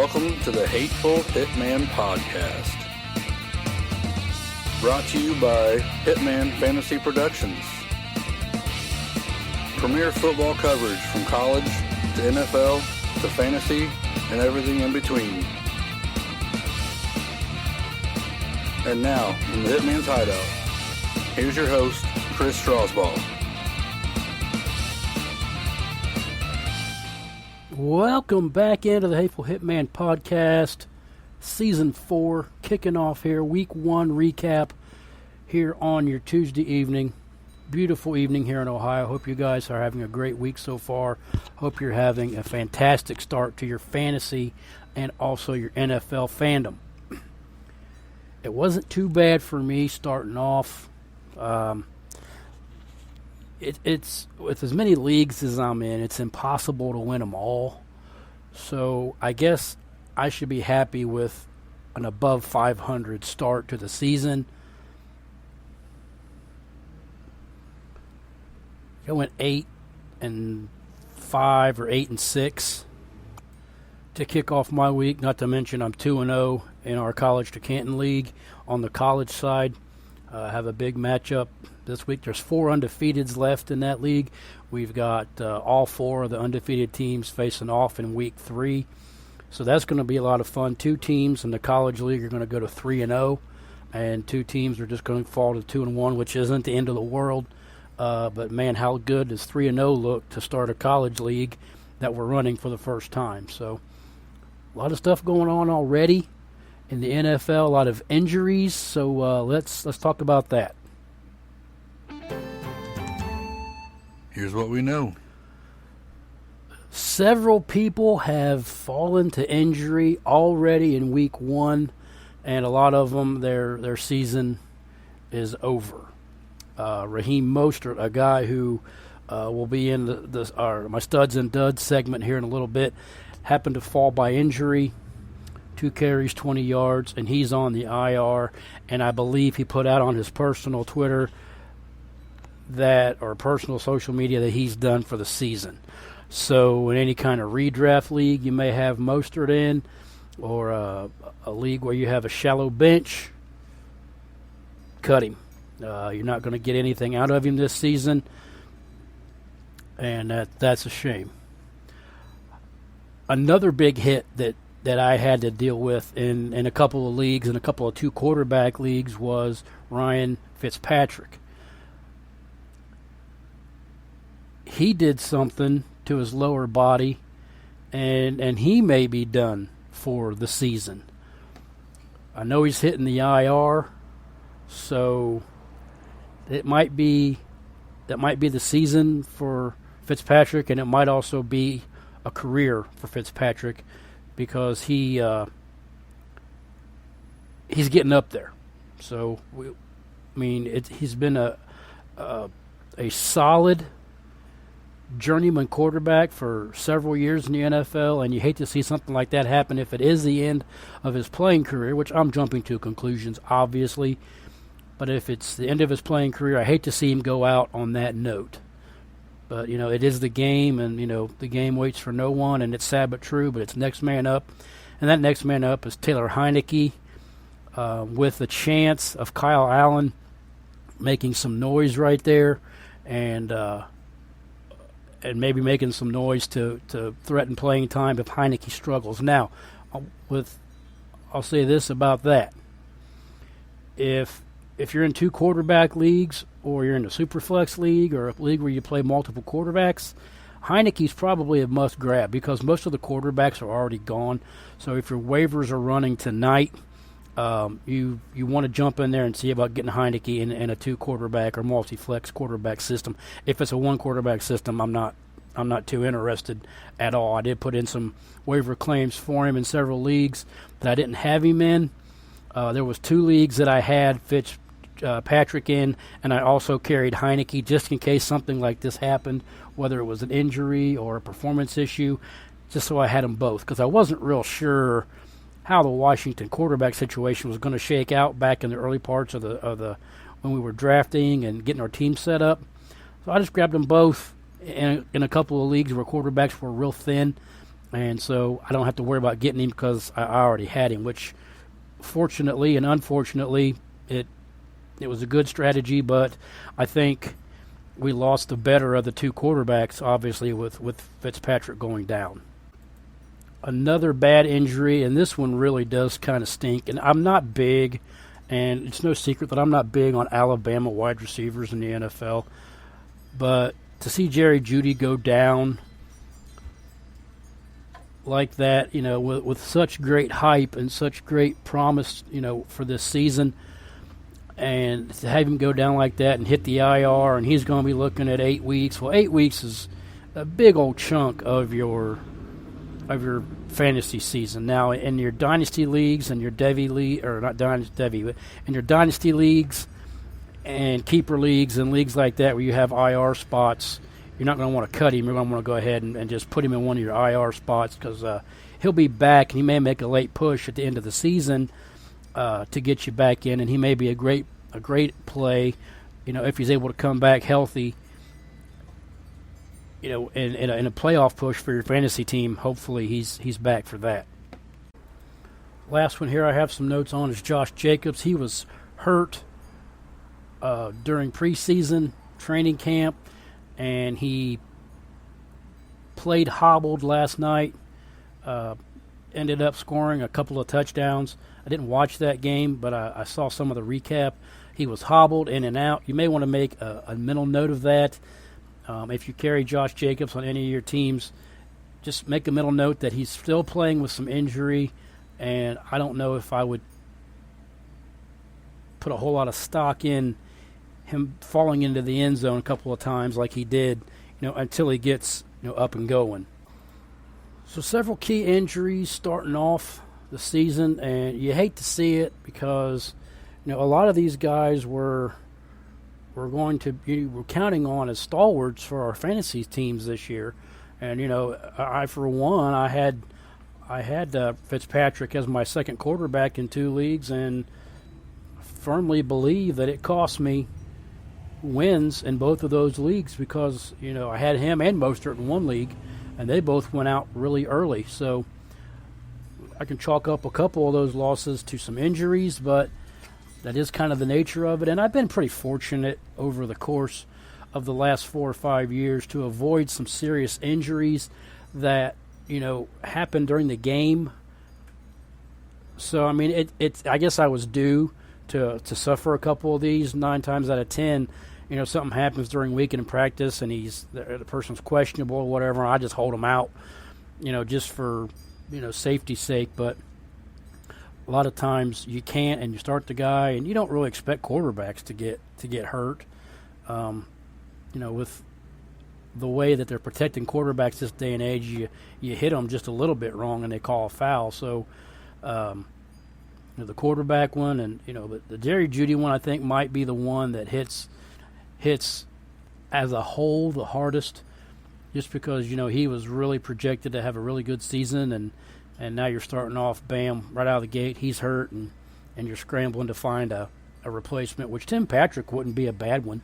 Welcome to the Hateful Hitman Podcast. Brought to you by Hitman Fantasy Productions. Premier football coverage from college to NFL to fantasy and everything in between. And now, from the Hitman's Hideout, here's your host, Chris Strasbaugh. Welcome back into the Hateful Hitman Podcast, Season 4, kicking off here, Week 1 recap here on your Tuesday evening. Beautiful evening here in Ohio. Hope you guys are having a great week so far. Hope you're having a fantastic start to your fantasy and also your NFL fandom. It wasn't too bad for me starting off. It's with as many leagues as I'm in, it's impossible to win them all. So I guess I should be happy with an above 500 start to the season. I went 8-5 or 8-6 to kick off my week. Not to mention I'm 2-0 in our College to Canton League on the college side. Have a big matchup this week. There's 4 undefeateds left in that league. We've got all 4 of the undefeated teams facing off in Week 3. So that's going to be a lot of fun. 2 teams in the college league are going to go to 3-0, and 2 teams are just going to fall to 2-1, which isn't the end of the world. But, man, how good does 3-0 look to start a college league that we're running for the first time? So a lot of stuff going on already in the NFL, a lot of injuries. So let's talk about that. Here's what we know. Several people have fallen to injury already in Week 1, and a lot of them, their season is over. Raheem Mostert, a guy who will be in my Studs and Duds segment here in a little bit, happened to fall by injury. 2 carries, 20 yards, and he's on the IR. And I believe he put out on his personal Twitter or personal social media that he's done for the season. So in any kind of redraft league you may have Mostert in, or a league where you have a shallow bench, cut him. You're not going to get anything out of him this season, and that's a shame. Another big hit that I had to deal with in a couple of leagues, in a couple of 2 quarterback leagues, was Ryan Fitzpatrick. He did something to his lower body, and he may be done for the season. I know he's hitting the IR, so that might be the season for Fitzpatrick, and it might also be a career for Fitzpatrick, because he's getting up there. So he's been a solid journeyman quarterback for several years in the NFL, and you hate to see something like that happen if it is the end of his playing career, which I'm jumping to conclusions, obviously. But if it's the end of his playing career, I hate to see him go out on that note. But, it is the game, and, the game waits for no one, and it's sad but true, but it's next man up. And that next man up is Taylor Heinicke, with the chance of Kyle Allen making some noise right there, and maybe making some noise to threaten playing time if Heinicke struggles. Now, I'll say this about that. If you're in 2 quarterback leagues, or you're in a Superflex league, or a league where you play multiple quarterbacks, Heinicke's probably a must-grab, because most of the quarterbacks are already gone. So if your waivers are running tonight, you want to jump in there and see about getting Heinicke in a 2-quarterback or multi-flex quarterback system. If it's a 1-quarterback system, I'm not too interested at all. I did put in some waiver claims for him in several leagues that I didn't have him in. There was 2 leagues that I had Fitzpatrick in, and I also carried Heinicke just in case something like this happened, whether it was an injury or a performance issue, just so I had them both, because I wasn't real sure how the Washington quarterback situation was going to shake out back in the early parts of the when we were drafting and getting our team set up. So I just grabbed them both in a couple of leagues where quarterbacks were real thin. and so I don't have to worry about getting him because I already had him, which fortunately and unfortunately it was a good strategy, but I think we lost the better of the two quarterbacks, obviously, with Fitzpatrick going down. Another bad injury, and this one really does kind of stink, and I'm not big, and it's no secret that I'm not big on Alabama wide receivers in the NFL, but to see Jerry Jeudy go down like that, with such great hype and such great promise, for this season, and to have him go down like that and hit the IR, and he's going to be looking at 8 weeks. Well, 8 weeks is a big old chunk of your fantasy season. Now, in your dynasty leagues and your Devy league, or not Devy, but in your dynasty leagues and keeper leagues and leagues like that where you have IR spots, you're not going to want to cut him. You're going to want to go ahead and just put him in one of your IR spots because he'll be back, and he may make a late push at the end of the season to get you back in, and he may be a great play, if he's able to come back healthy, in a playoff push for your fantasy team. Hopefully he's back for that. Last one here I have some notes on is Josh Jacobs. He was hurt during preseason training camp, and he played hobbled last night, ended up scoring a couple of touchdowns. I didn't watch that game, but I saw some of the recap. He was hobbled in and out. You may want to make a mental note of that. If you carry Josh Jacobs on any of your teams, just make a mental note that he's still playing with some injury, and I don't know if I would put a whole lot of stock in him falling into the end zone a couple of times like he did, until he gets up and going. So several key injuries starting off the season, and you hate to see it because a lot of these guys were counting on as stalwarts for our fantasy teams this year, and I for one I had Fitzpatrick as my second quarterback in 2 leagues, and firmly believe that it cost me wins in both of those leagues because I had him and Mostert in one league, and they both went out really early. So I can chalk up a couple of those losses to some injuries, but that is kind of the nature of it. And I've been pretty fortunate over the course of the last 4 or 5 years to avoid some serious injuries that, happened during the game. So, I mean, I guess I was due to suffer a couple of these. 9 times out of 10, something happens during weekend practice and the person's questionable or whatever, and I just hold them out, just for, safety's sake. But a lot of times you can't, and you start the guy, and you don't really expect quarterbacks to get hurt. With the way that they're protecting quarterbacks this day and age, you hit them just a little bit wrong and they call a foul. So, the quarterback one and the Jerry Jeudy one, I think might be the one that hits as a whole the hardest, just because he was really projected to have a really good season, and now you're starting off, bam, right out of the gate, he's hurt, and you're scrambling to find a replacement, which Tim Patrick wouldn't be a bad one.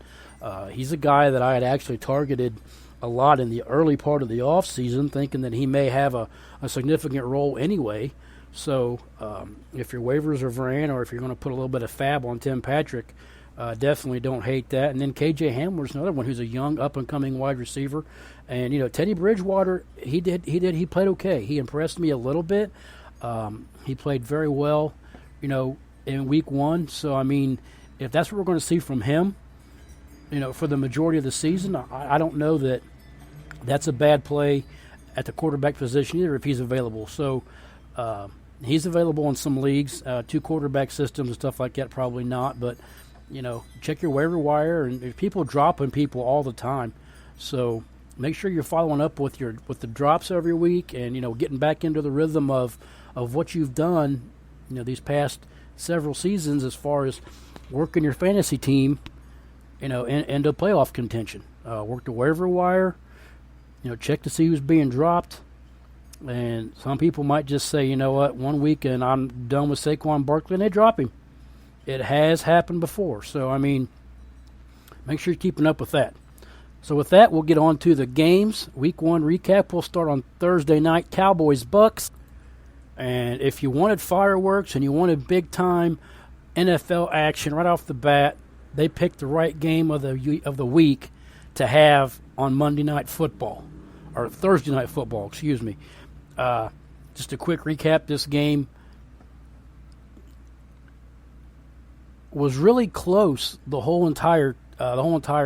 He's a guy that I had actually targeted a lot in the early part of the offseason, thinking that he may have a significant role anyway. So if your waivers are ran, or if you're going to put a little bit of fab on Tim Patrick, definitely don't hate that. And then KJ Hamler's another one who's a young, up-and-coming wide receiver. And, Teddy Bridgewater, he played okay. He impressed me a little bit. He played very well, in week 1. So, I mean, if that's what we're going to see from him, for the majority of the season, I don't know that that's a bad play at the quarterback position either if he's available. So, he's available in some leagues, 2 quarterback systems and stuff like that, probably not. But, check your waiver wire, and people dropping people all the time. So make sure you're following up with the drops every week, and getting back into the rhythm of what you've done, these past several seasons as far as working your fantasy team, into playoff contention. Work the waiver wire, check to see who's being dropped. And some people might just say, one week and I'm done with Saquon Barkley, and they drop him. It has happened before. So, I mean, make sure you're keeping up with that. So with that, we'll get on to the games. Week 1 recap. We'll start on Thursday night, Cowboys-Bucks. And if you wanted fireworks and you wanted big-time NFL action right off the bat, they picked the right game of the week to have on Monday Night Football, or Thursday Night Football, excuse me. Just a quick recap, this game was really close the whole entire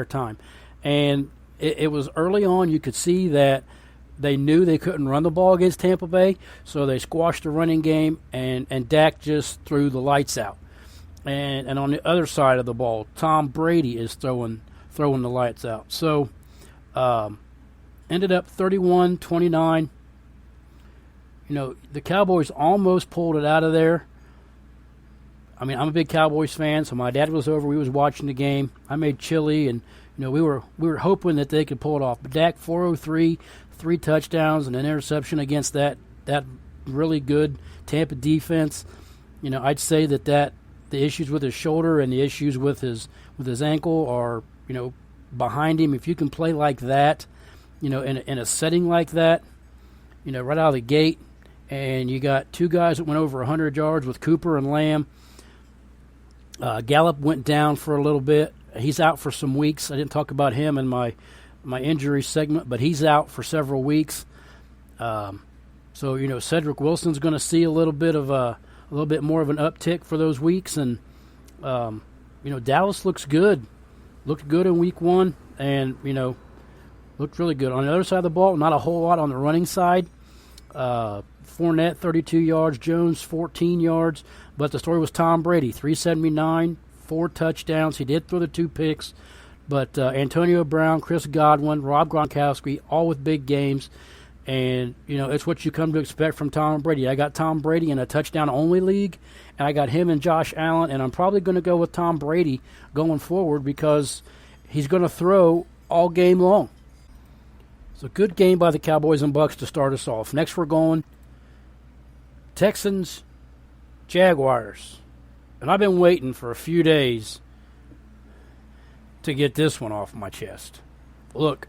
time. And it was early on, you could see that they knew they couldn't run the ball against Tampa Bay, so they squashed the running game, and Dak just threw the lights out. And on the other side of the ball, Tom Brady is throwing the lights out. So ended up 31-29. The Cowboys almost pulled it out of there. I mean, I'm a big Cowboys fan, so my dad was over. We was watching the game. I made chili, and we were hoping that they could pull it off. But Dak 403, 3 touchdowns and an interception against that really good Tampa defense. I'd say that the issues with his shoulder and the issues with his ankle are behind him. If you can play like that, in a setting like that, right out of the gate, and you got 2 guys that went over 100 yards with Cooper and Lamb. Gallup went down for a little bit. He's out for some weeks. I didn't talk about him in my injury segment, but he's out for several weeks. So Cedric Wilson's going to see a little bit more of an uptick for those weeks, and Dallas looks good. Looked good in week 1, and looked really good. On the other side of the ball, not a whole lot on the running side. Fournette, 32 yards. Jones, 14 yards. But the story was Tom Brady, 379, 4 touchdowns. He did throw the 2 picks. But Antonio Brown, Chris Godwin, Rob Gronkowski, all with big games. And, it's what you come to expect from Tom Brady. I got Tom Brady in a touchdown-only league, and I got him and Josh Allen, and I'm probably going to go with Tom Brady going forward because he's going to throw all game long. It's a good game by the Cowboys and Bucks to start us off. Next we're going Texans, Jaguars. And I've been waiting for a few days to get this one off my chest. Look,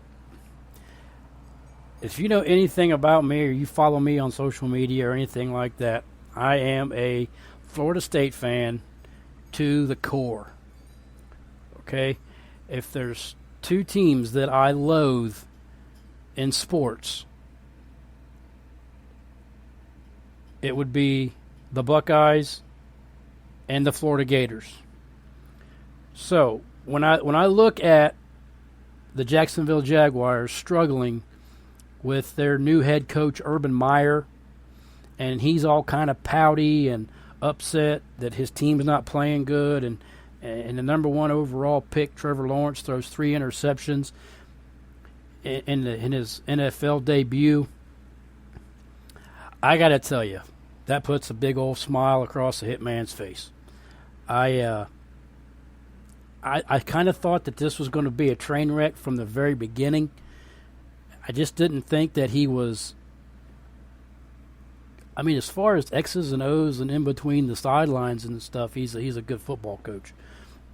if you know anything about me or you follow me on social media or anything like that, I am a Florida State fan to the core. Okay? If there's 2 teams that I loathe in sports, it would be the Buckeyes and the Florida Gators. So when I look at the Jacksonville Jaguars struggling with their new head coach Urban Meyer, and he's all kind of pouty and upset that his team's not playing good, and the number 1 overall pick Trevor Lawrence throws 3 interceptions in his NFL debut. I got to tell you, that puts a big old smile across the hitman's face. I kind of thought that this was going to be a train wreck from the very beginning. I just didn't think that he was. I mean, as far as X's and O's and in between the sidelines and stuff, he's a good football coach.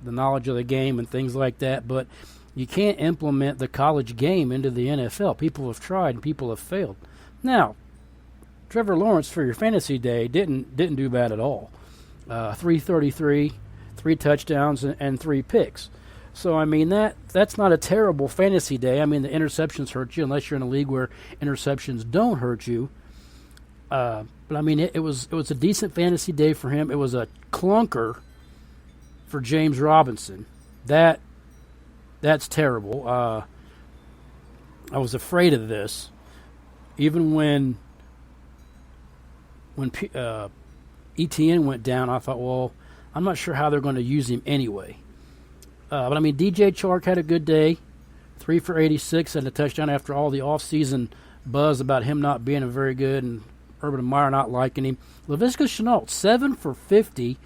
The knowledge of the game and things like that, but you can't implement the college game into the NFL. People have tried and people have failed. Now, Trevor Lawrence for your fantasy day didn't do bad at all. 333, 3 touchdowns and 3 picks. So, I mean, that's not a terrible fantasy day. I mean, the interceptions hurt you unless you're in a league where interceptions don't hurt you. But, I mean, it was a decent fantasy day for him. It was a clunker for James Robinson. That's terrible. I was afraid of this. Even when ETN went down, I thought, well, I'm not sure how they're going to use him anyway. But, I mean, DJ Chark had a good day, 3 for 86 and a touchdown after all the offseason buzz about him not being very good and Urban Meyer not liking him. Laviska Shenault, 7 for 50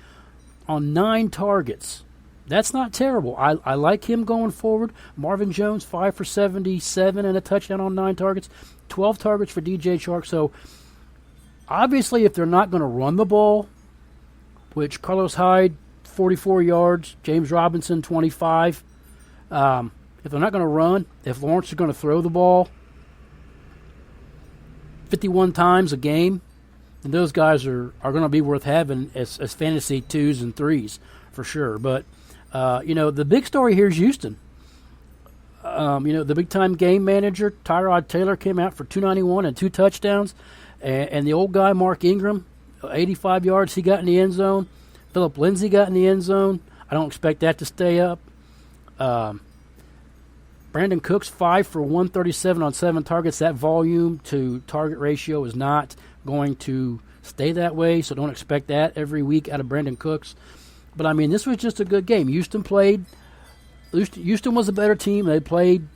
on 9 targets. That's not terrible. I like him going forward. Marvin Jones, 5 for 77 and a touchdown on 9 targets. 12 targets for DJ Chark. So, obviously, if they're not going to run the ball, which Carlos Hyde, 44 yards, James Robinson, 25. if they're not going to run, if Lawrence is going to throw the ball 51 times a game, then those guys are going to be worth having as fantasy 2s and 3s for sure. But, the big story here is Houston. The big-time game manager, Tyrod Taylor, came out for 291 and 2 touchdowns. And the old guy, Mark Ingram, 85 yards, he got in the end zone. Philip Lindsay got in the end zone. I don't expect that to stay up. Brandon Cooks, 5 for 137 on 7 targets. That volume to target ratio is not going to stay that way, so don't expect that every week out of Brandon Cooks. But, I mean, this was just a good game. Houston was a better team. They played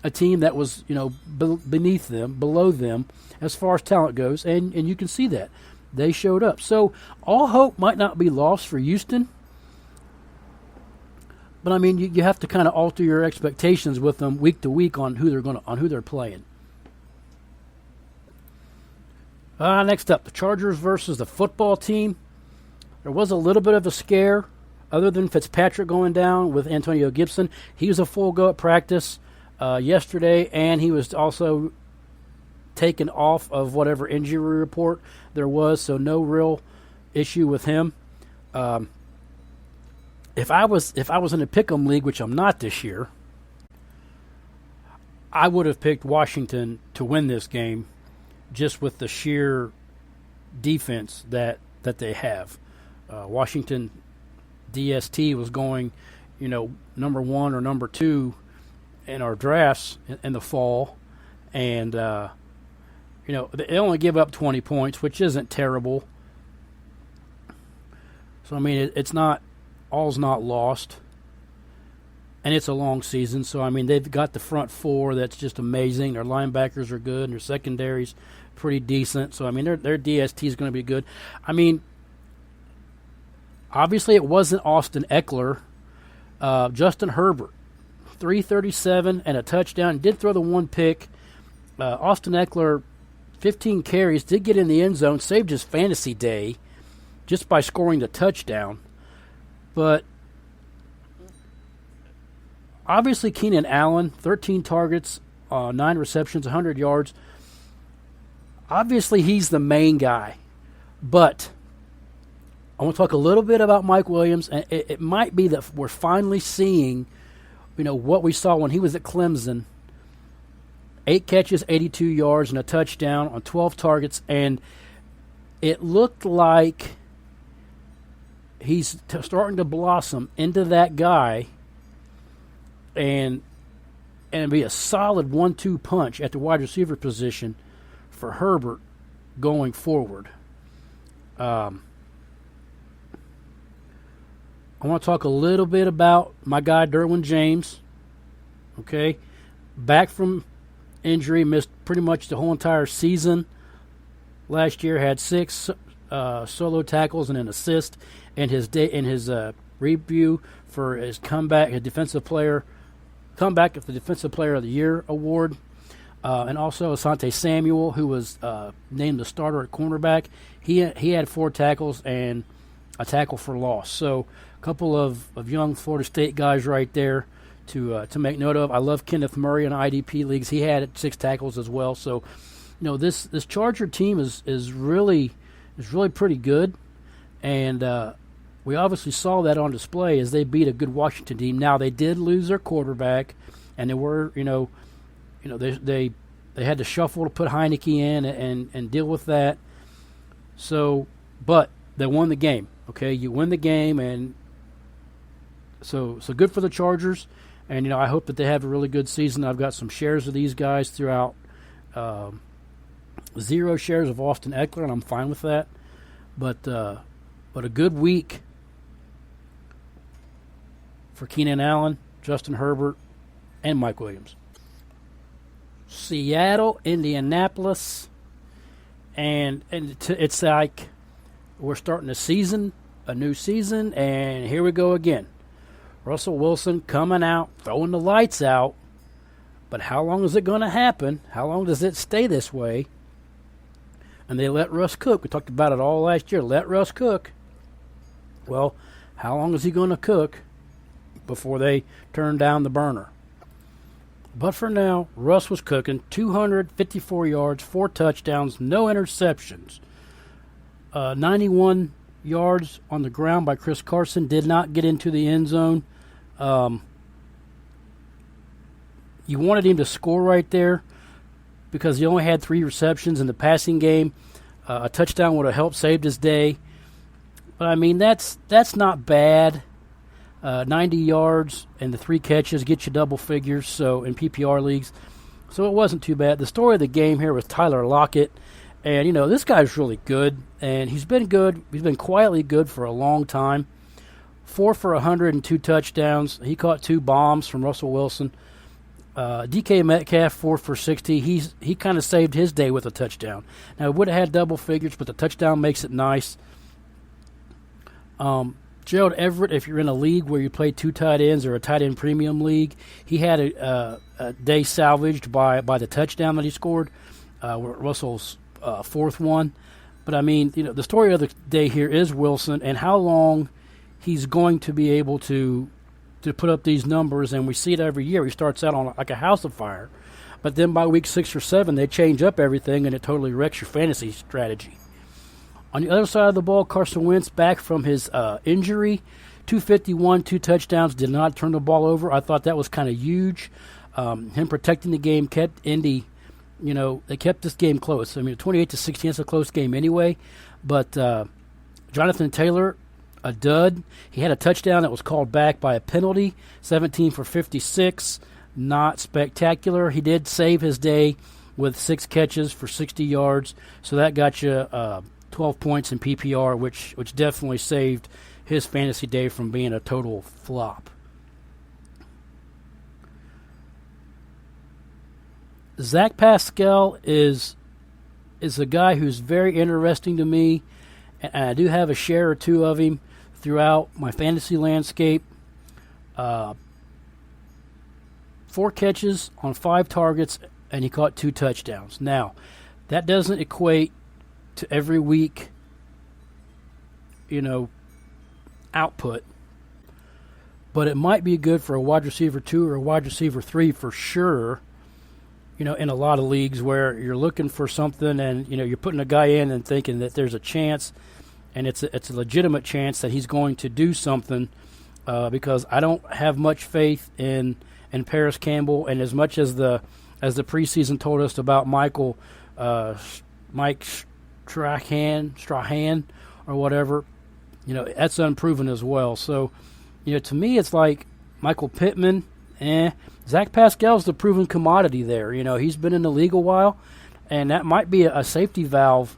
a team that was, beneath them, below them, as far as talent goes, and you can see that. They showed up. So all hope might not be lost for Houston. But I mean, you have to kind of alter your expectations with them week to week on who they're playing. Next up, the Chargers versus the football team. There was a little bit of a scare, other than Fitzpatrick going down with Antonio Gibson. He was a full go at practice yesterday, and he was also taken off of whatever injury report there was, so no real issue with him. If I was in a pick'em league, which I'm not this year, I would have picked Washington to win this game, just with the sheer defense that they have. Washington DST was going, number 1 or number 2 in our drafts in the fall, and they only give up 20 points, which isn't terrible. So I mean, it's not. All's not lost, and it's a long season. So, I mean, they've got the front 4 that's just amazing. Their linebackers are good, and their secondary's pretty decent. So, I mean, their DST is going to be good. I mean, obviously it wasn't Austin Eckler. Justin Herbert, 337 and a touchdown. Did throw the 1 pick. Austin Eckler, 15 carries, did get in the end zone, saved his fantasy day just by scoring the touchdown. But obviously Keenan Allen, 13 targets, 9 receptions, 100 yards. Obviously he's the main guy. But I want to talk a little bit about Mike Williams. And it might be that we're finally seeing, what we saw when he was at Clemson. 8 catches, 82 yards, and a touchdown on 12 targets. And it looked like he's starting to blossom into that guy and be a solid 1-2 punch at the wide receiver position for Herbert going forward. I want to talk a little bit about my guy Derwin James. Okay, back from injury, missed pretty much the whole entire season last year, had 6 solo tackles and an assist in his review for his comeback, his defensive player of the Defensive Player of the Year award, and also Asante Samuel, who was named the starter at cornerback. He had 4 tackles and a tackle for loss. So a couple of young Florida State guys right there to make note of. I love Kenneth Murray in IDP leagues. He had 6 tackles as well. So this Charger team is really pretty good, and we obviously saw that on display as they beat a good Washington team. Now they did lose their quarterback, and they were they had to shuffle to put Heineke in and deal with that. So, but they won the game. Okay, you win the game, and so good for the Chargers. And I hope that they have a really good season. I've got some shares of these guys throughout. 0 shares of Austin Eckler, and I'm fine with that. But a good week for Keenan Allen, Justin Herbert, and Mike Williams. Seattle, Indianapolis, and it's like we're starting a new season, and here we go again. Russell Wilson coming out, throwing the lights out, but how long is it going to happen? How long does it stay this way? And they let Russ cook. We talked about it all last year. Let Russ cook. Well, how long is he going to cook before they turn down the burner? But for now, Russ was cooking. 254 yards, 4 touchdowns, no interceptions. 91 yards on the ground by Chris Carson. Did not get into the end zone. You wanted him to score right there because he only had 3 receptions in the passing game. A touchdown would have helped save his day. But, I mean, that's not bad. 90 yards and the 3 catches get you double figures so in PPR leagues. So it wasn't too bad. The story of the game here was Tyler Lockett. And, you know, this guy's really good. And he's been good. He's been quietly good for a long time. 4 for 100 and 2 touchdowns. He caught 2 bombs from Russell Wilson. DK Metcalf, 4 for 60. He kind of saved his day with a touchdown. Now, it would have had double figures, but the touchdown makes it nice. Gerald Everett, if you're in a league where you play 2 tight ends or a tight end premium league, he had a day salvaged by the touchdown that he scored, Russell's 4th one. But, I mean, you know, the story of the day here is Wilson and how long he's going to be able to put up these numbers, and we see it every year. He starts out on like a house of fire, but then by week 6 or 7, they change up everything, and it totally wrecks your fantasy strategy. On the other side of the ball, Carson Wentz back from his injury, 251, 2 touchdowns, did not turn the ball over. I thought that was kind of huge. Him protecting the game kept Indy, you know, they kept this game close. I mean, 28-16, it's a close game anyway, but Jonathan Taylor, a dud. He had a touchdown that was called back by a penalty, 17 for 56, not spectacular. He did save his day with 6 catches for 60 yards, so that got you 12 points in PPR, which definitely saved his fantasy day from being a total flop. Zach Pascal is a guy who's very interesting to me, and I do have a share or 2 of him throughout my fantasy landscape. 4 catches on 5 targets, and he caught 2 touchdowns. Now, that doesn't equate to every week, you know, output, but it might be good for a wide receiver 2 or a wide receiver 3 for sure. You know, in a lot of leagues where you're looking for something and, you know, you're putting a guy in and thinking that there's a chance, and it's a legitimate chance that he's going to do something, because I don't have much faith in Paris Campbell, and as much as the preseason told us about Mike Strahan or whatever, you know, that's unproven as well. So, you know, to me it's like Michael Pittman, Zach Pascal's the proven commodity there. You know, he's been in the league a while, and that might be a safety valve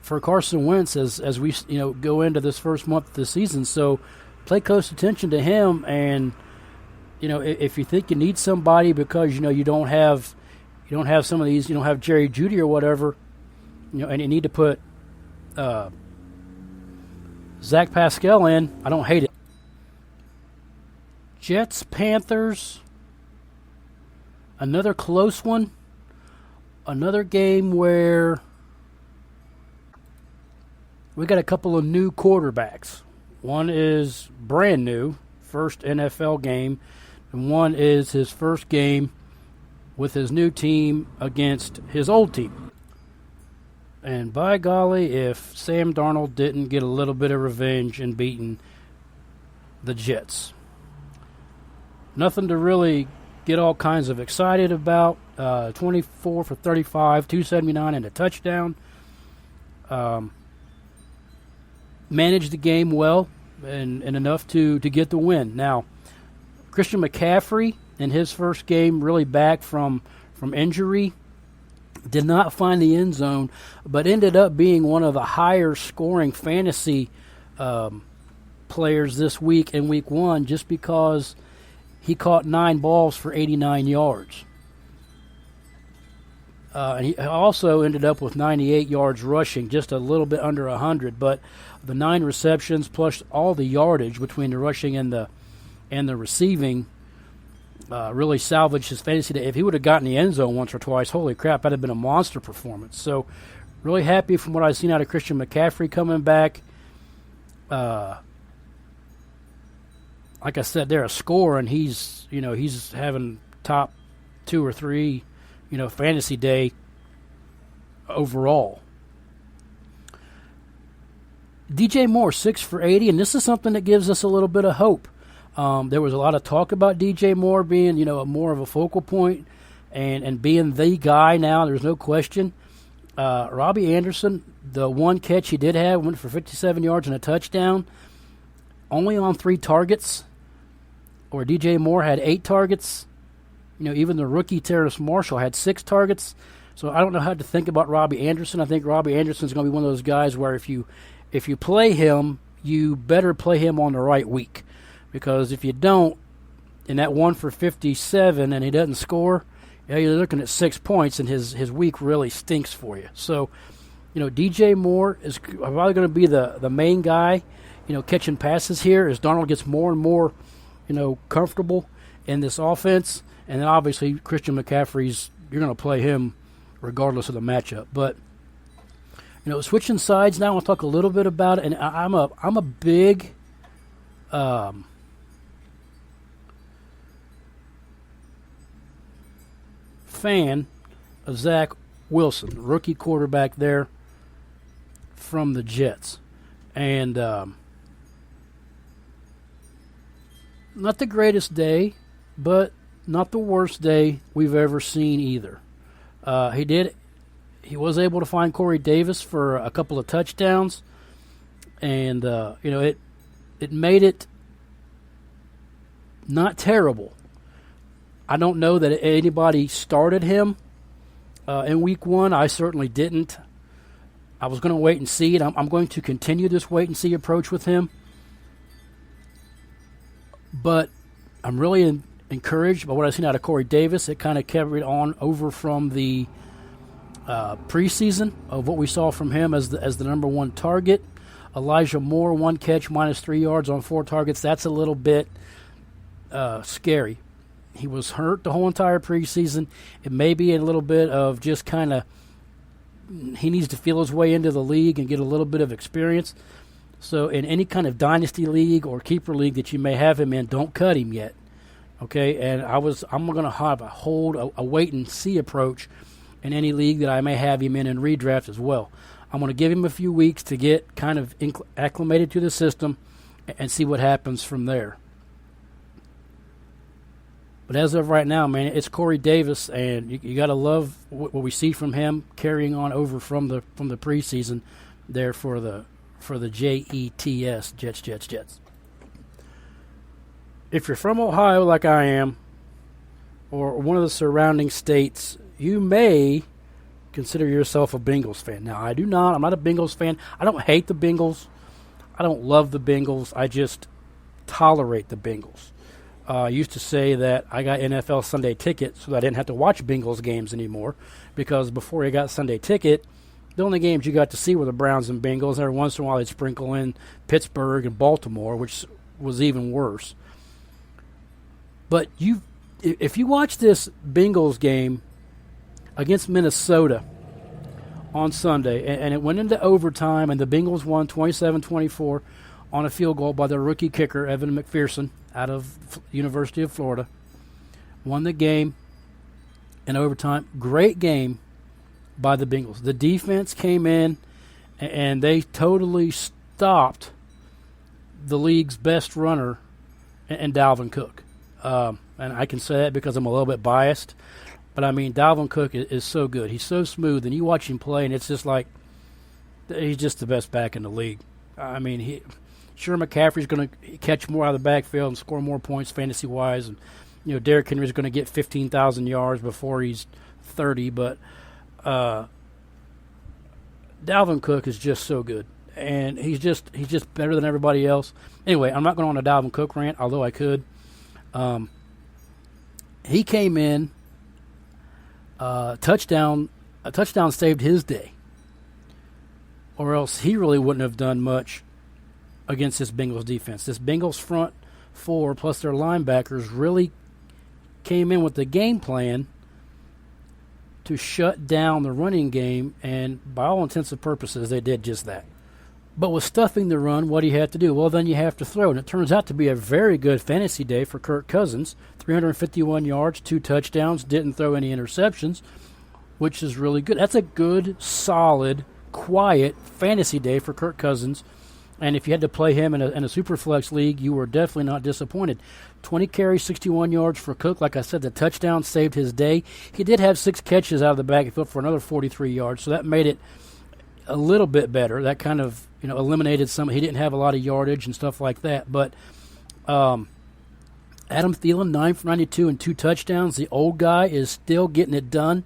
for Carson Wentz as we, you know, go into this first month of the season. So pay close attention to him, and, you know, if you think you need somebody because, you know, you don't have some of these, you don't have Jerry Jeudy or whatever, you know, and you need to put Zach Pascal in, I don't hate it. Jets, Panthers, another close one. Another game where we got a couple of new quarterbacks. One is brand new, first NFL game, and one is his first game with his new team against his old team. And by golly, if Sam Darnold didn't get a little bit of revenge in beating the Jets. Nothing to really get all kinds of excited about. 24 for 35, 279 and a touchdown. Managed the game well and enough to get the win. Now, Christian McCaffrey in his first game, really back from injury, did not find the end zone, but ended up being one of the higher scoring fantasy players this week in week 1 just because he caught 9 balls for 89 yards. And he also ended up with 98 yards rushing, just a little bit under 100. But the 9 receptions plus all the yardage between the rushing and the receiving really salvaged his fantasy day. If he would have gotten the end zone once or twice, holy crap, that would have been a monster performance. So really happy from what I've seen out of Christian McCaffrey coming back. Like I said, they're a scorer, and he's having top 2 or 3, fantasy day overall. DJ Moore, 6 for 80, and this is something that gives us a little bit of hope. There was a lot of talk about DJ Moore being, more of a focal point and being the guy now. There's no question. Robbie Anderson, the one catch he did have, went for 57 yards and a touchdown, only on 3 targets, where DJ Moore had 8 targets. Even the rookie Terrace Marshall had 6 targets. So I don't know how to think about Robbie Anderson. I think Robbie Anderson's going to be one of those guys where if you play him, you better play him on the right week. Because if you don't, in that 1 for 57 and he doesn't score, you're looking at 6 points, and his week really stinks for you. So, DJ Moore is probably going to be the main guy, catching passes here as Darnold gets more and more, comfortable in this offense. And then obviously Christian McCaffrey's, you're going to play him regardless of the matchup. But, switching sides now, I'll talk a little bit about it. And I'm a big fan of Zach Wilson, rookie quarterback there from the Jets. And not the greatest day, but not the worst day we've ever seen either. He was able to find Corey Davis for a couple of touchdowns, and it made it not terrible. I don't know that anybody started him in week 1. I certainly didn't. I was going to wait and see, and I'm going to continue this wait and see approach with him. But I'm really encouraged by what I've seen out of Corey Davis. It kind of carried on over from the preseason of what we saw from him as the number 1 target. Elijah Moore, 1 catch, -3 yards on 4 targets. That's a little bit scary. He was hurt the whole entire preseason. It may be a little bit of just kind of he needs to feel his way into the league and get a little bit of experience. So in any kind of dynasty league or keeper league that you may have him in, don't cut him yet. Okay, and I'm going to have a wait and see approach in any league that I may have him in redraft as well. I'm going to give him a few weeks to get kind of acclimated to the system and see what happens from there. But as of right now, man, it's Corey Davis, and you got to love what we see from him carrying on over from the preseason there for the Jets, Jets. If you're from Ohio like I am, or one of the surrounding states, you may consider yourself a Bengals fan. Now, I do not. I'm not a Bengals fan. I don't hate the Bengals. I don't love the Bengals. I just tolerate the Bengals. I used to say that I got NFL Sunday Ticket so that I didn't have to watch Bengals games anymore, because before you got Sunday Ticket, the only games you got to see were the Browns and Bengals. Every once in a while they'd sprinkle in Pittsburgh and Baltimore, which was even worse. But if you watch this Bengals game against Minnesota on Sunday, and it went into overtime, and the Bengals won 27-24 on a field goal by their rookie kicker, Evan McPherson, out of University of Florida, won the game in overtime. Great game by the Bengals. The defense came in, and they totally stopped the league's best runner in Dalvin Cook. And I can say that because I'm a little bit biased. But, I mean, Dalvin Cook is so good. He's so smooth, and you watch him play, and it's just like he's just the best back in the league. I mean, sure, McCaffrey's going to catch more out of the backfield and score more points fantasy-wise. And, Derrick Henry's going to get 15,000 yards before he's 30. But Dalvin Cook is just so good. And he's just better than everybody else. Anyway, I'm not going on a Dalvin Cook rant, although I could. He came in, a touchdown saved his day, or else he really wouldn't have done much against this Bengals defense. This Bengals front four plus their linebackers really came in with the game plan to shut down the running game, and by all intents and purposes, they did just that. But with stuffing the run, what do you have to do? Well, then you have to throw. And it turns out to be a very good fantasy day for Kirk Cousins. 351 yards, 2 touchdowns, didn't throw any interceptions, which is really good. That's a good, solid, quiet fantasy day for Kirk Cousins. And if you had to play him in a Superflex league, you were definitely not disappointed. 20 carries, 61 yards for Cook. Like I said, the touchdown saved his day. He did have 6 catches out of the backfield for another 43 yards, so that made it a little bit better. That kind of eliminated some. He didn't have a lot of yardage and stuff like that. But Adam Thielen, 9 for 92 and 2 touchdowns. The old guy is still getting it done,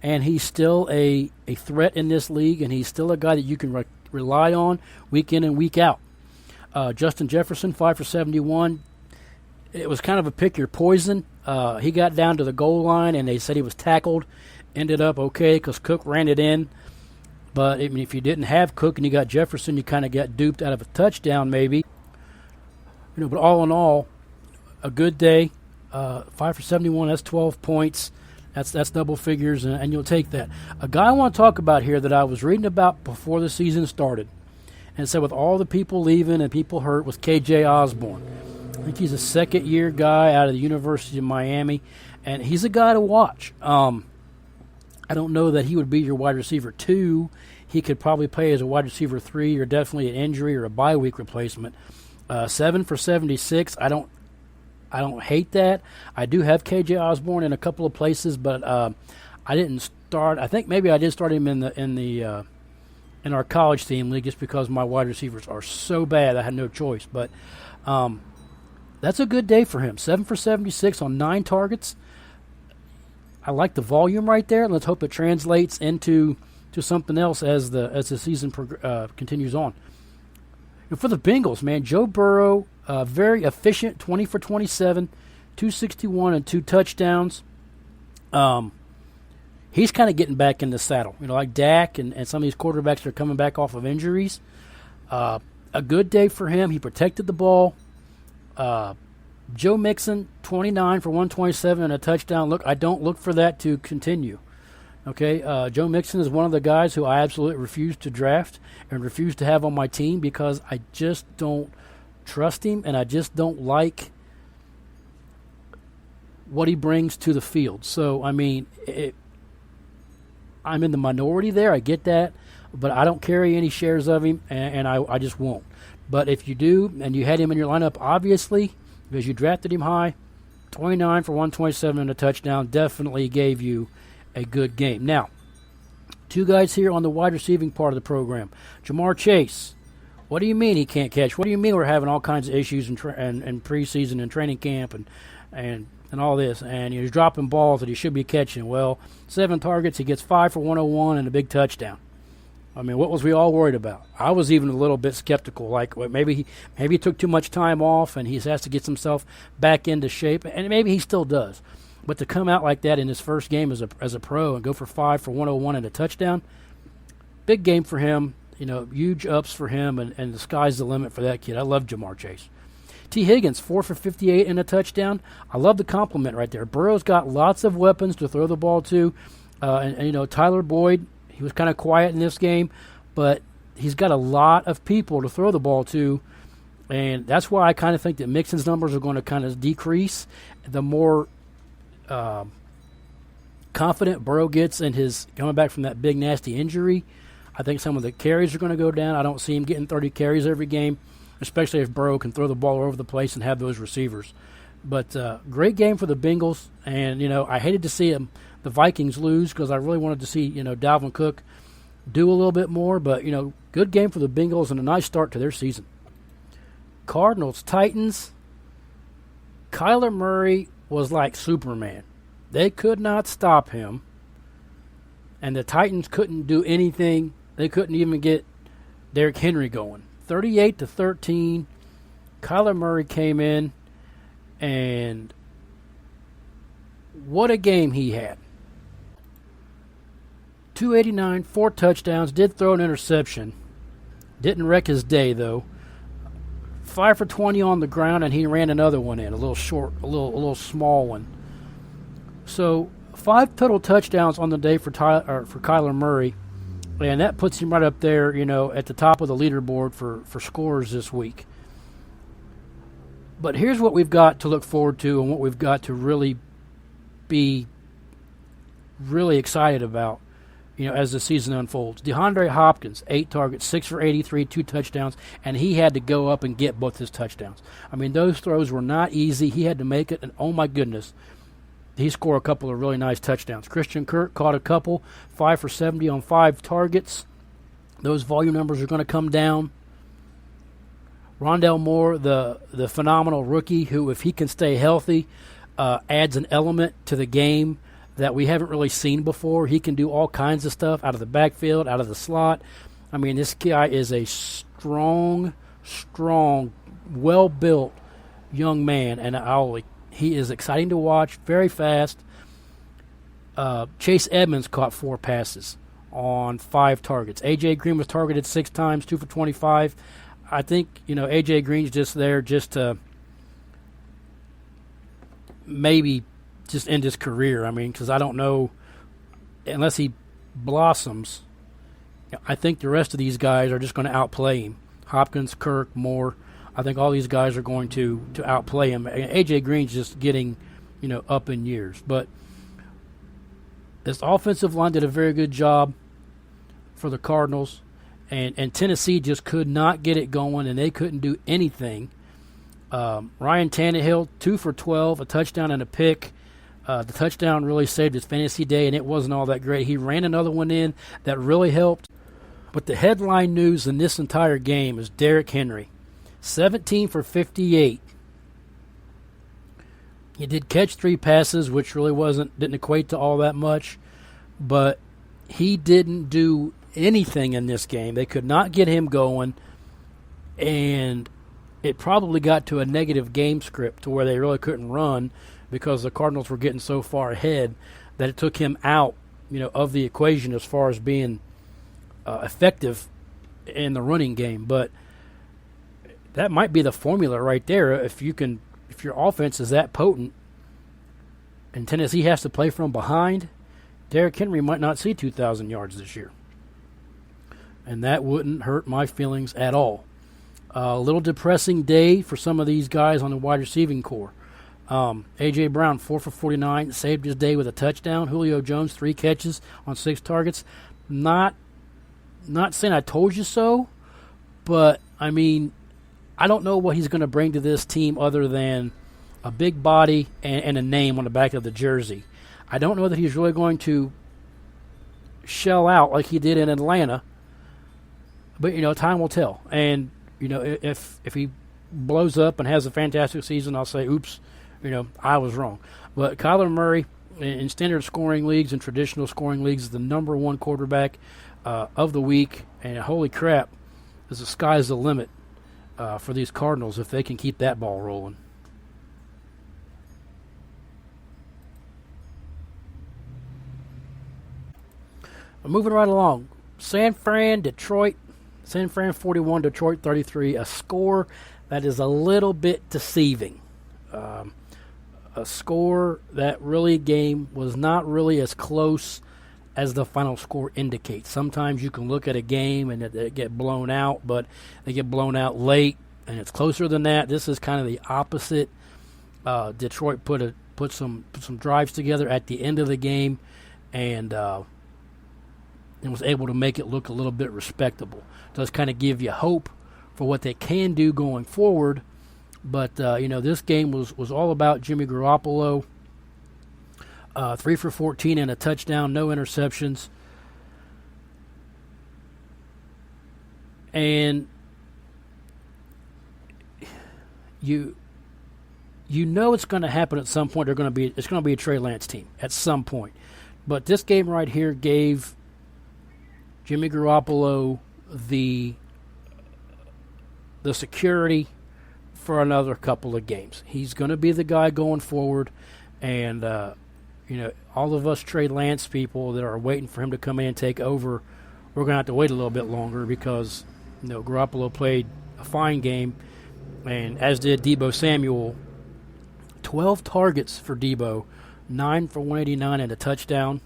and he's still a threat in this league, and he's still a guy that you can rely on week in and week out. Justin Jefferson, 5 for 71. It was kind of a pick your poison. He got down to the goal line, and they said he was tackled. Ended up okay because Cook ran it in. But I mean, if you didn't have Cook and you got Jefferson, you kind of got duped out of a touchdown maybe. But all in all, a good day. 5 for 71, that's 12 points. That's double figures, and you'll take that. A guy I want to talk about here that I was reading about before the season started, and said with all the people leaving and people hurt, was KJ Osborne. I think he's a second-year guy out of the University of Miami, and he's a guy to watch. I don't know that he would be your wide receiver 2. He could probably play as a wide receiver 3 or definitely an injury or a bye week replacement. 7 for 76. I don't hate that. I do have KJ Osborne in a couple of places, but I didn't start. I think maybe I did start him in our college team league just because my wide receivers are so bad. I had no choice. But that's a good day for him. 7 for 76 on 9 targets. I like the volume right there. Let's hope it translates into something else as the season continues on. And for the Bengals, man, Joe Burrow, very efficient, 20 for 27, 261 and 2 touchdowns. He's kind of getting back in the saddle. Like Dak and some of these quarterbacks are coming back off of injuries. A good day for him. He protected the ball. Joe Mixon, 29 for 127 and a touchdown. Look, I don't look for that to continue. Okay, Joe Mixon is one of the guys who I absolutely refuse to draft and refuse to have on my team because I just don't trust him and I just don't like what he brings to the field. So, I mean, I'm in the minority there. I get that, but I don't carry any shares of him, and I just won't. But if you do, and you had him in your lineup, obviously, because you drafted him high, 29 for 127 and a touchdown definitely gave you a good game. Now, 2 guys here on the wide receiving part of the program. Jamar Chase, what do you mean he can't catch? What do you mean we're having all kinds of issues in preseason and training camp and all this? And he's dropping balls that he should be catching. Well, 7 targets, he gets 5 for 101 and a big touchdown. I mean, what was we all worried about? I was even a little bit skeptical, like maybe he took too much time off and he has to get himself back into shape, and maybe he still does. But to come out like that in his first game as a pro and go for 5 for 101 and a touchdown, big game for him. Huge ups for him, and the sky's the limit for that kid. I love Jamar Chase. T. Higgins, 4 for 58 and a touchdown. I love the compliment right there. Burrow's got lots of weapons to throw the ball to. And Tyler Boyd, he was kind of quiet in this game, but he's got a lot of people to throw the ball to. And that's why I kind of think that Mixon's numbers are going to kind of decrease the more confident Burrow gets in his coming back from that big, nasty injury. I think some of the carries are going to go down. I don't see him getting 30 carries every game, especially if Burrow can throw the ball all over the place and have those receivers. But great game for the Bengals, and, I hated to see the Vikings lose because I really wanted to see, Dalvin Cook do a little bit more. But, good game for the Bengals and a nice start to their season. Cardinals, Titans, Kyler Murray was like Superman. They could not stop him, and the Titans couldn't do anything. They couldn't even get Derrick Henry going. 38-13, Kyler Murray came in, and what a game he had. 289, 4 touchdowns, did throw an interception. Didn't wreck his day, though. 5 for 20 on the ground, and he ran another one in, a little short, a little small one. So 5 total touchdowns on the day for Kyler Murray. And that puts him right up there, at the top of the leaderboard for scores this week. But here's what we've got to look forward to and what we've got to really be really excited about, as the season unfolds. DeAndre Hopkins, 8 targets, 6 for 83, 2 touchdowns, and he had to go up and get both his touchdowns. I mean, those throws were not easy. He had to make it, and oh my goodness, he scored a couple of really nice touchdowns. Christian Kirk caught a couple, 5 for 70 on 5 targets. Those volume numbers are going to come down. Rondale Moore, the phenomenal rookie, who, if he can stay healthy, adds an element to the game that we haven't really seen before. He can do all kinds of stuff out of the backfield, out of the slot. I mean, this guy is a strong, well-built young man, and he is exciting to watch, very fast. Chase Edmonds caught 4 passes on 5 targets. A.J. Green was targeted 6 times, 2 for 25. I think, A.J. Green's just there just to maybe just end his career. I mean, because I don't know, unless he blossoms, I think the rest of these guys are just going to outplay him. Hopkins, Kirk, Moore. I think all these guys are going to outplay him. A.J. Green's just getting, up in years. But this offensive line did a very good job for the Cardinals. And Tennessee just could not get it going, and they couldn't do anything. Ryan Tannehill, 2 for 12, a touchdown and a pick. The touchdown really saved his fantasy day, and it wasn't all that great. He ran another one in that really helped. But the headline news in this entire game is Derrick Henry, 17 for 58. He did catch 3 passes, which really didn't equate to all that much, but he didn't do anything in this game. They could not get him going, and it probably got to a negative game script to where they really couldn't run because the Cardinals were getting so far ahead that it took him out, of the equation as far as being effective in the running game. But that might be the formula right there. If your offense is that potent and Tennessee has to play from behind, Derrick Henry might not see 2,000 yards this year. And that wouldn't hurt my feelings at all. A little depressing day for some of these guys on the wide receiving core. A.J. Brown, 4 for 49, saved his day with a touchdown. Julio Jones, 3 catches on 6 targets. Not saying I told you so, but, I mean, I don't know what he's going to bring to this team other than a big body and a name on the back of the jersey. I don't know that he's really going to shell out like he did in Atlanta. But, time will tell. And, if he blows up and has a fantastic season, I'll say, oops, I was wrong. But Kyler Murray, in standard scoring leagues and traditional scoring leagues, is the number 1 quarterback of the week. And holy crap, the sky's the limit for these Cardinals if they can keep that ball rolling. Moving right along, San Fran, Detroit. San Fran 41, Detroit 33, a score that is a little bit deceiving. A score that really game was not really as close as the final score indicates. Sometimes you can look at a game and it get blown out, but they get blown out late, and it's closer than that. This is kind of the opposite. Detroit put some drives together at the end of the game, and was able to make it look a little bit respectable. Does kind of give you hope for what they can do going forward. But, this game was all about Jimmy Garoppolo. 3 for 14 and a touchdown, no interceptions. And you know it's going to happen at some point. It's going to be a Trey Lance team at some point. But this game right here gave Jimmy Garoppolo the security for another couple of games. He's going to be the guy going forward, and all of us Trey Lance people that are waiting for him to come in and take over, we're going to have to wait a little bit longer because Garoppolo played a fine game, and as did Deebo Samuel. 12 targets for Deebo, 9 for 189 and a touchdown.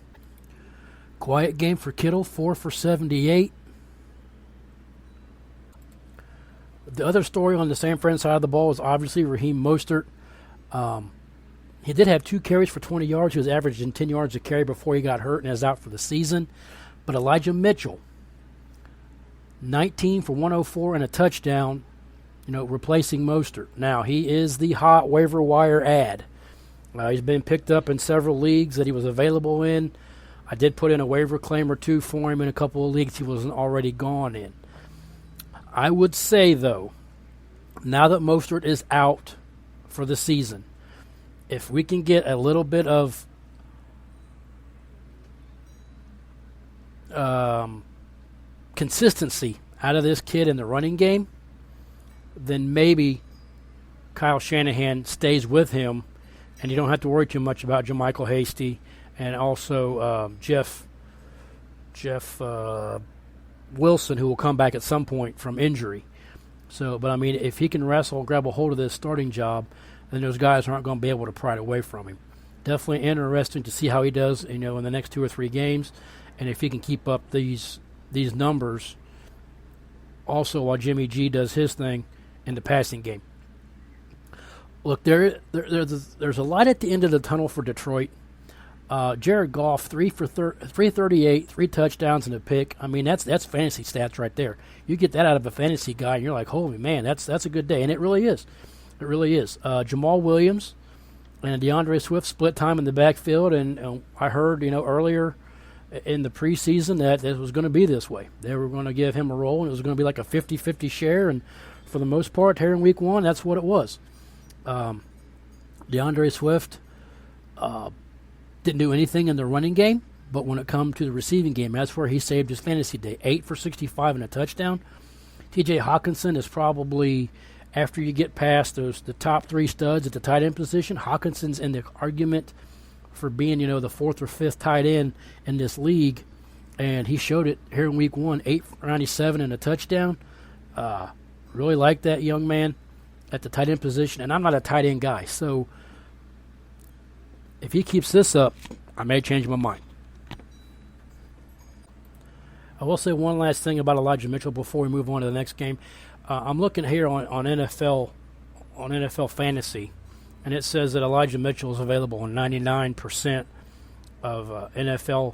Quiet game for Kittle, 4 for 78. The other story on the San Fran side of the ball is obviously Raheem Mostert. He did have 2 carries for 20 yards. He was averaging 10 yards a carry before he got hurt and is out for the season. But Elijah Mitchell, 19 for 104 and a touchdown, replacing Mostert. Now, he is the hot waiver wire ad. He's been picked up in several leagues that he was available in. I did put in a waiver claim or 2 for him in a couple of leagues he wasn't already gone in. I would say, though, now that Mostert is out for the season, if we can get a little bit of consistency out of this kid in the running game, then maybe Kyle Shanahan stays with him, and you don't have to worry too much about JaMychal Hasty and also Jeff Wilson, who will come back at some point from injury. So, but I mean, if he can grab a hold of this starting job, then those guys aren't going to be able to pry it away from him. Definitely interesting to see how he does, in the next 2 or 3 games, and if he can keep up these numbers. Also, while Jimmy G does his thing in the passing game. Look, there's a light at the end of the tunnel for Detroit. Jared Goff, 338, 3 touchdowns and a pick. I mean, that's fantasy stats right there. You get that out of a fantasy guy, and you're like, holy man, that's a good day, and it really is. It really is. Jamal Williams and DeAndre Swift split time in the backfield, and I heard earlier in the preseason that it was going to be this way. They were going to give him a role, and it was going to be like a 50-50 share, and for the most part, here in Week 1, that's what it was. DeAndre Swift didn't do anything in the running game, but when it come to the receiving game, that's where he saved his fantasy day. 8 for 65 and a touchdown. TJ Hawkinson is probably, after you get past the top 3 studs at the tight end position, Hawkinson's in the argument for being, the 4th or 5th tight end in this league, and he showed it here in Week 1, 8 for 97 and a touchdown. Really like that young man at the tight end position, and I'm not a tight end guy, so if he keeps this up, I may change my mind. I will say one last thing about Elijah Mitchell before we move on to the next game. I'm looking here on NFL Fantasy, and it says that Elijah Mitchell is available in 99% of NFL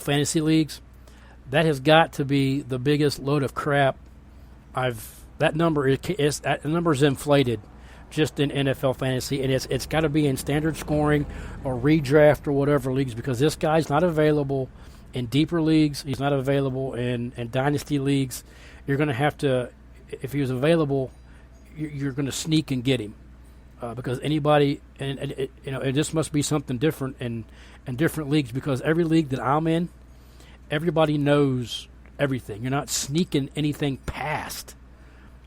fantasy leagues. That has got to be the biggest load of crap that number is inflated just in NFL fantasy, and it's got to be in standard scoring or redraft or whatever leagues, because this guy's not available in deeper leagues. He's not available in dynasty leagues. You're going to have to, if he was available, you're going to sneak and get him, because anybody, and this must be something different in different leagues, because every league that I'm in, everybody knows everything. You're not sneaking anything past.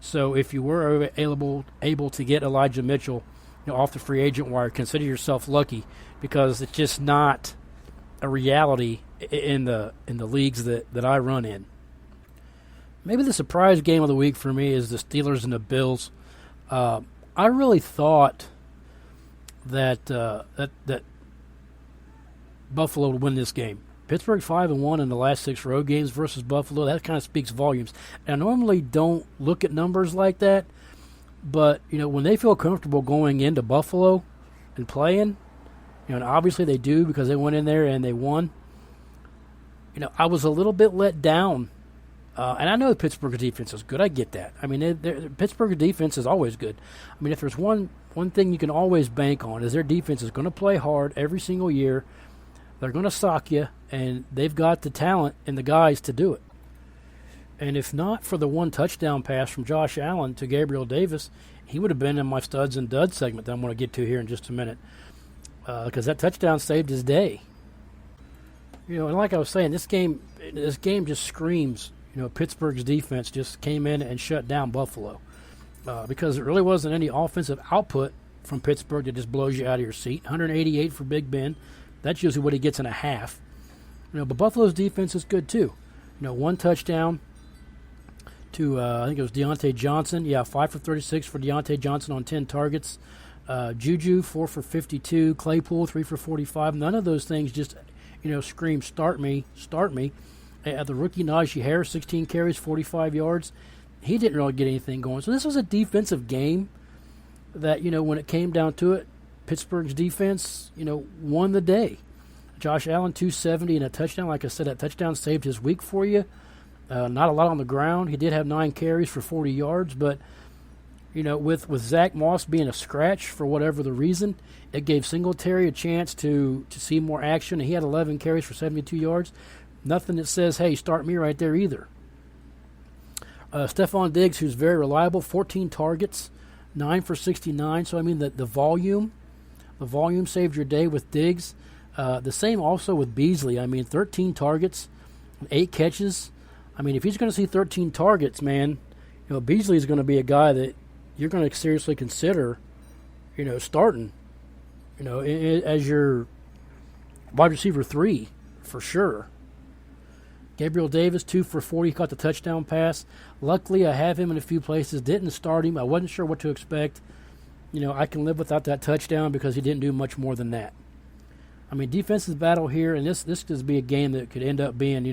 So if you were able to get Elijah Mitchell, off the free agent wire, consider yourself lucky, because it's just not a reality in the leagues that I run in. Maybe the surprise game of the week for me is the Steelers and the Bills. I really thought that Buffalo would win this game. Pittsburgh 5-1 in the last 6 road games versus Buffalo. That kind of speaks volumes. And I normally don't look at numbers like that, but when they feel comfortable going into Buffalo and playing, and obviously they do because they went in there and they won. I was a little bit let down, and I know Pittsburgh's defense is good. I get that. I mean, Pittsburgh's defense is always good. I mean, if there's one thing you can always bank on is their defense is going to play hard every single year. They're going to sock you, and they've got the talent and the guys to do it. And if not for the 1 touchdown pass from Josh Allen to Gabriel Davis, he would have been in my studs and duds segment that I'm going to get to here in just a minute, because that touchdown saved his day. And like I was saying, this game just screams, Pittsburgh's defense just came in and shut down Buffalo, because it really wasn't any offensive output from Pittsburgh that just blows you out of your seat. 188 for Big Ben. That's usually what he gets in a half. But Buffalo's defense is good too. 1 touchdown to, I think it was Deontay Johnson. Yeah, 5 for 36 for Deontay Johnson on 10 targets. Juju, 4 for 52. Claypool, 3 for 45. None of those things just scream, start me. The rookie Najee Harris, 16 carries, 45 yards. He didn't really get anything going. So this was a defensive game that, when it came down to it, Pittsburgh's defense, won the day. Josh Allen, 270 and a touchdown. Like I said, that touchdown saved his week for you. Not a lot on the ground. He did have 9 carries for 40 yards, but, with Zach Moss being a scratch for whatever the reason, it gave Singletary a chance to see more action. He had 11 carries for 72 yards. Nothing that says, hey, start me right there either. Stephon Diggs, who's very reliable, 14 targets, 9 for 69. So, the volume saved your day with Diggs. The same also with Beasley. 13 targets, 8 catches. If he's going to see 13 targets, man, Beasley is going to be a guy that you're going to seriously consider, starting, as your wide receiver 3 for sure. Gabriel Davis, 2 for 40, caught the touchdown pass. Luckily, I have him in a few places. Didn't start him. I wasn't sure what to expect. I can live without that touchdown because he didn't do much more than that. Defensive battle here, and this could be a game that could end up being,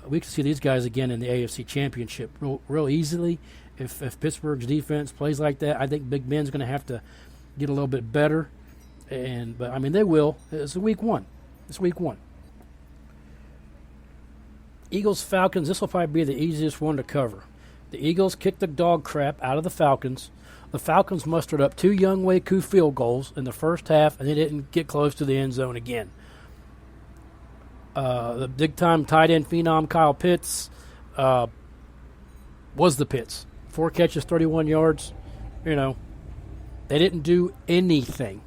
we could see these guys again in the AFC Championship real easily. If Pittsburgh's defense plays like that, I think Big Ben's going to have to get a little bit better. But they will. It's week 1. Eagles-Falcons, this will probably be the easiest one to cover. The Eagles kicked the dog crap out of the Falcons. The Falcons mustered up 2 Younghoe Koo field goals in the first half, and they didn't get close to the end zone again. The big-time tight end phenom Kyle Pitts was the Pitts. 4 catches, 31 yards. They didn't do anything.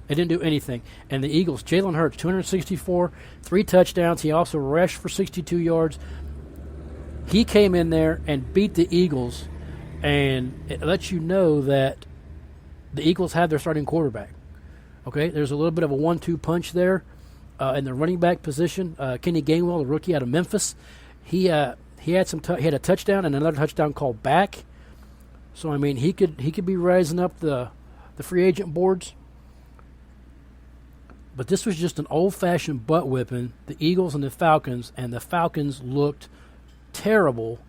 And the Eagles, Jalen Hurts, 264, 3 touchdowns. He also rushed for 62 yards. He came in there and beat the Eagles, and it lets you know that the Eagles have their starting quarterback. Okay, there's a little bit of a 1-2 punch there in the running back position. Kenny Gainwell, the rookie out of Memphis, he had he had a touchdown and another touchdown called back. So he could be rising up the free agent boards. But this was just an old-fashioned butt whipping, the Eagles and the Falcons looked terrible,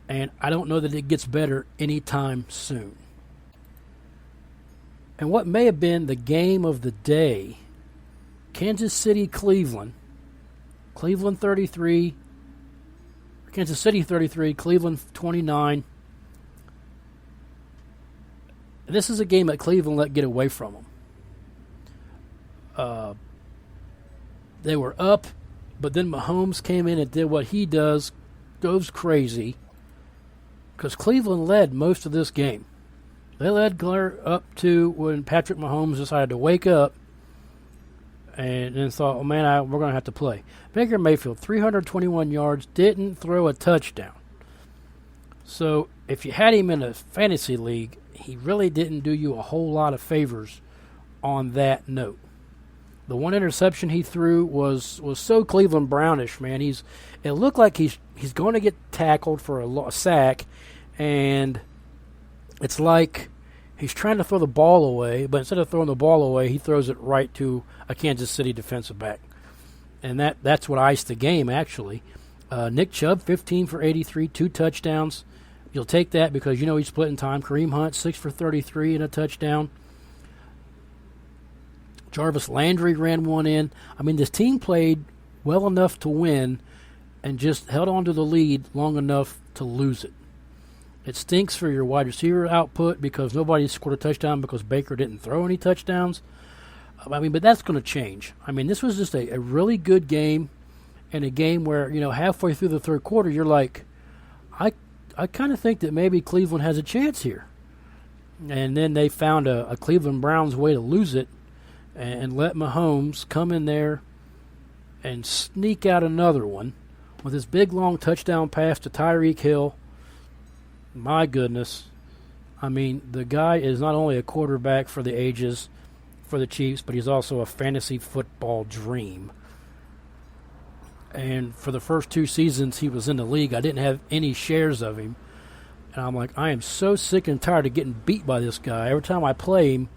and I don't know that it gets better anytime soon. And what may have been the game of the day, Kansas City 33, Kansas City 33, Cleveland 29. This is a game that Cleveland let get away from them. They were up, but then Mahomes came in and did what he does, goes crazy, because Cleveland led most of this game. They led up to when Patrick Mahomes decided to wake up and then thought, oh man, we're going to have to play. Baker Mayfield, 321 yards, didn't throw a touchdown. So if you had him in a fantasy league, he really didn't do you a whole lot of favors on that note. The one interception he threw was so Cleveland Brownish, man. It looked like he's going to get tackled for a sack, and it's like he's trying to throw the ball away, but instead of throwing the ball away, he throws it right to a Kansas City defensive back. And that's what iced the game, actually. Nick Chubb, 15 for 83, 2 touchdowns. You'll take that because he's splitting time. Kareem Hunt, 6 for 33 and a touchdown. Jarvis Landry ran one in. This team played well enough to win and just held on to the lead long enough to lose it. It stinks for your wide receiver output because nobody scored a touchdown because Baker didn't throw any touchdowns. But that's going to change. This was just a really good game, and a game where, halfway through the third quarter, you're like, I kind of think that maybe Cleveland has a chance here. And then they found a Cleveland Browns way to lose it, and let Mahomes come in there and sneak out another one with his big, long touchdown pass to Tyreek Hill. My goodness. The guy is not only a quarterback for the ages for the Chiefs, but he's also a fantasy football dream. And for the first 2 seasons he was in the league, I didn't have any shares of him. And I'm like, I am so sick and tired of getting beat by this guy. Every time I play him,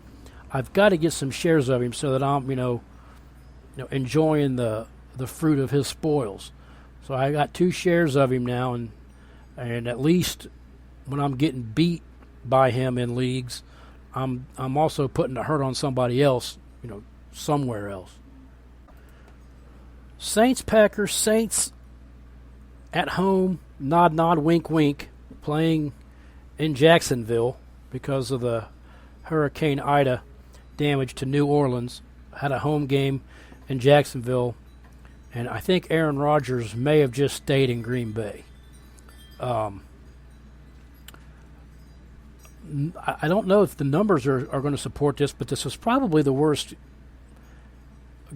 I've got to get some shares of him so that I'm, enjoying the fruit of his spoils. So I got 2 shares of him now, and at least when I'm getting beat by him in leagues, I'm also putting the hurt on somebody else, somewhere else. Saints Packers. Saints at home, nod, wink, wink, playing in Jacksonville because of the Hurricane Ida damage to New Orleans. Had a home game in Jacksonville, and I think Aaron Rodgers may have just stayed in Green Bay. I don't know if the numbers are going to support this, but this is probably the worst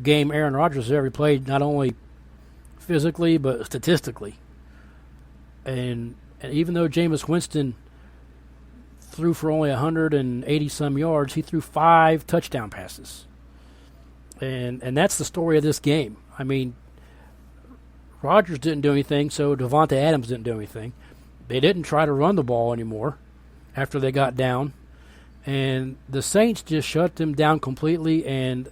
game Aaron Rodgers has ever played, not only physically but statistically. And even though Jameis Winston threw for only 180-some yards, he threw 5 touchdown passes. And that's the story of this game. I mean, Rodgers didn't do anything, so Devontae Adams didn't do anything. They didn't try to run the ball anymore after they got down. And the Saints just shut them down completely, and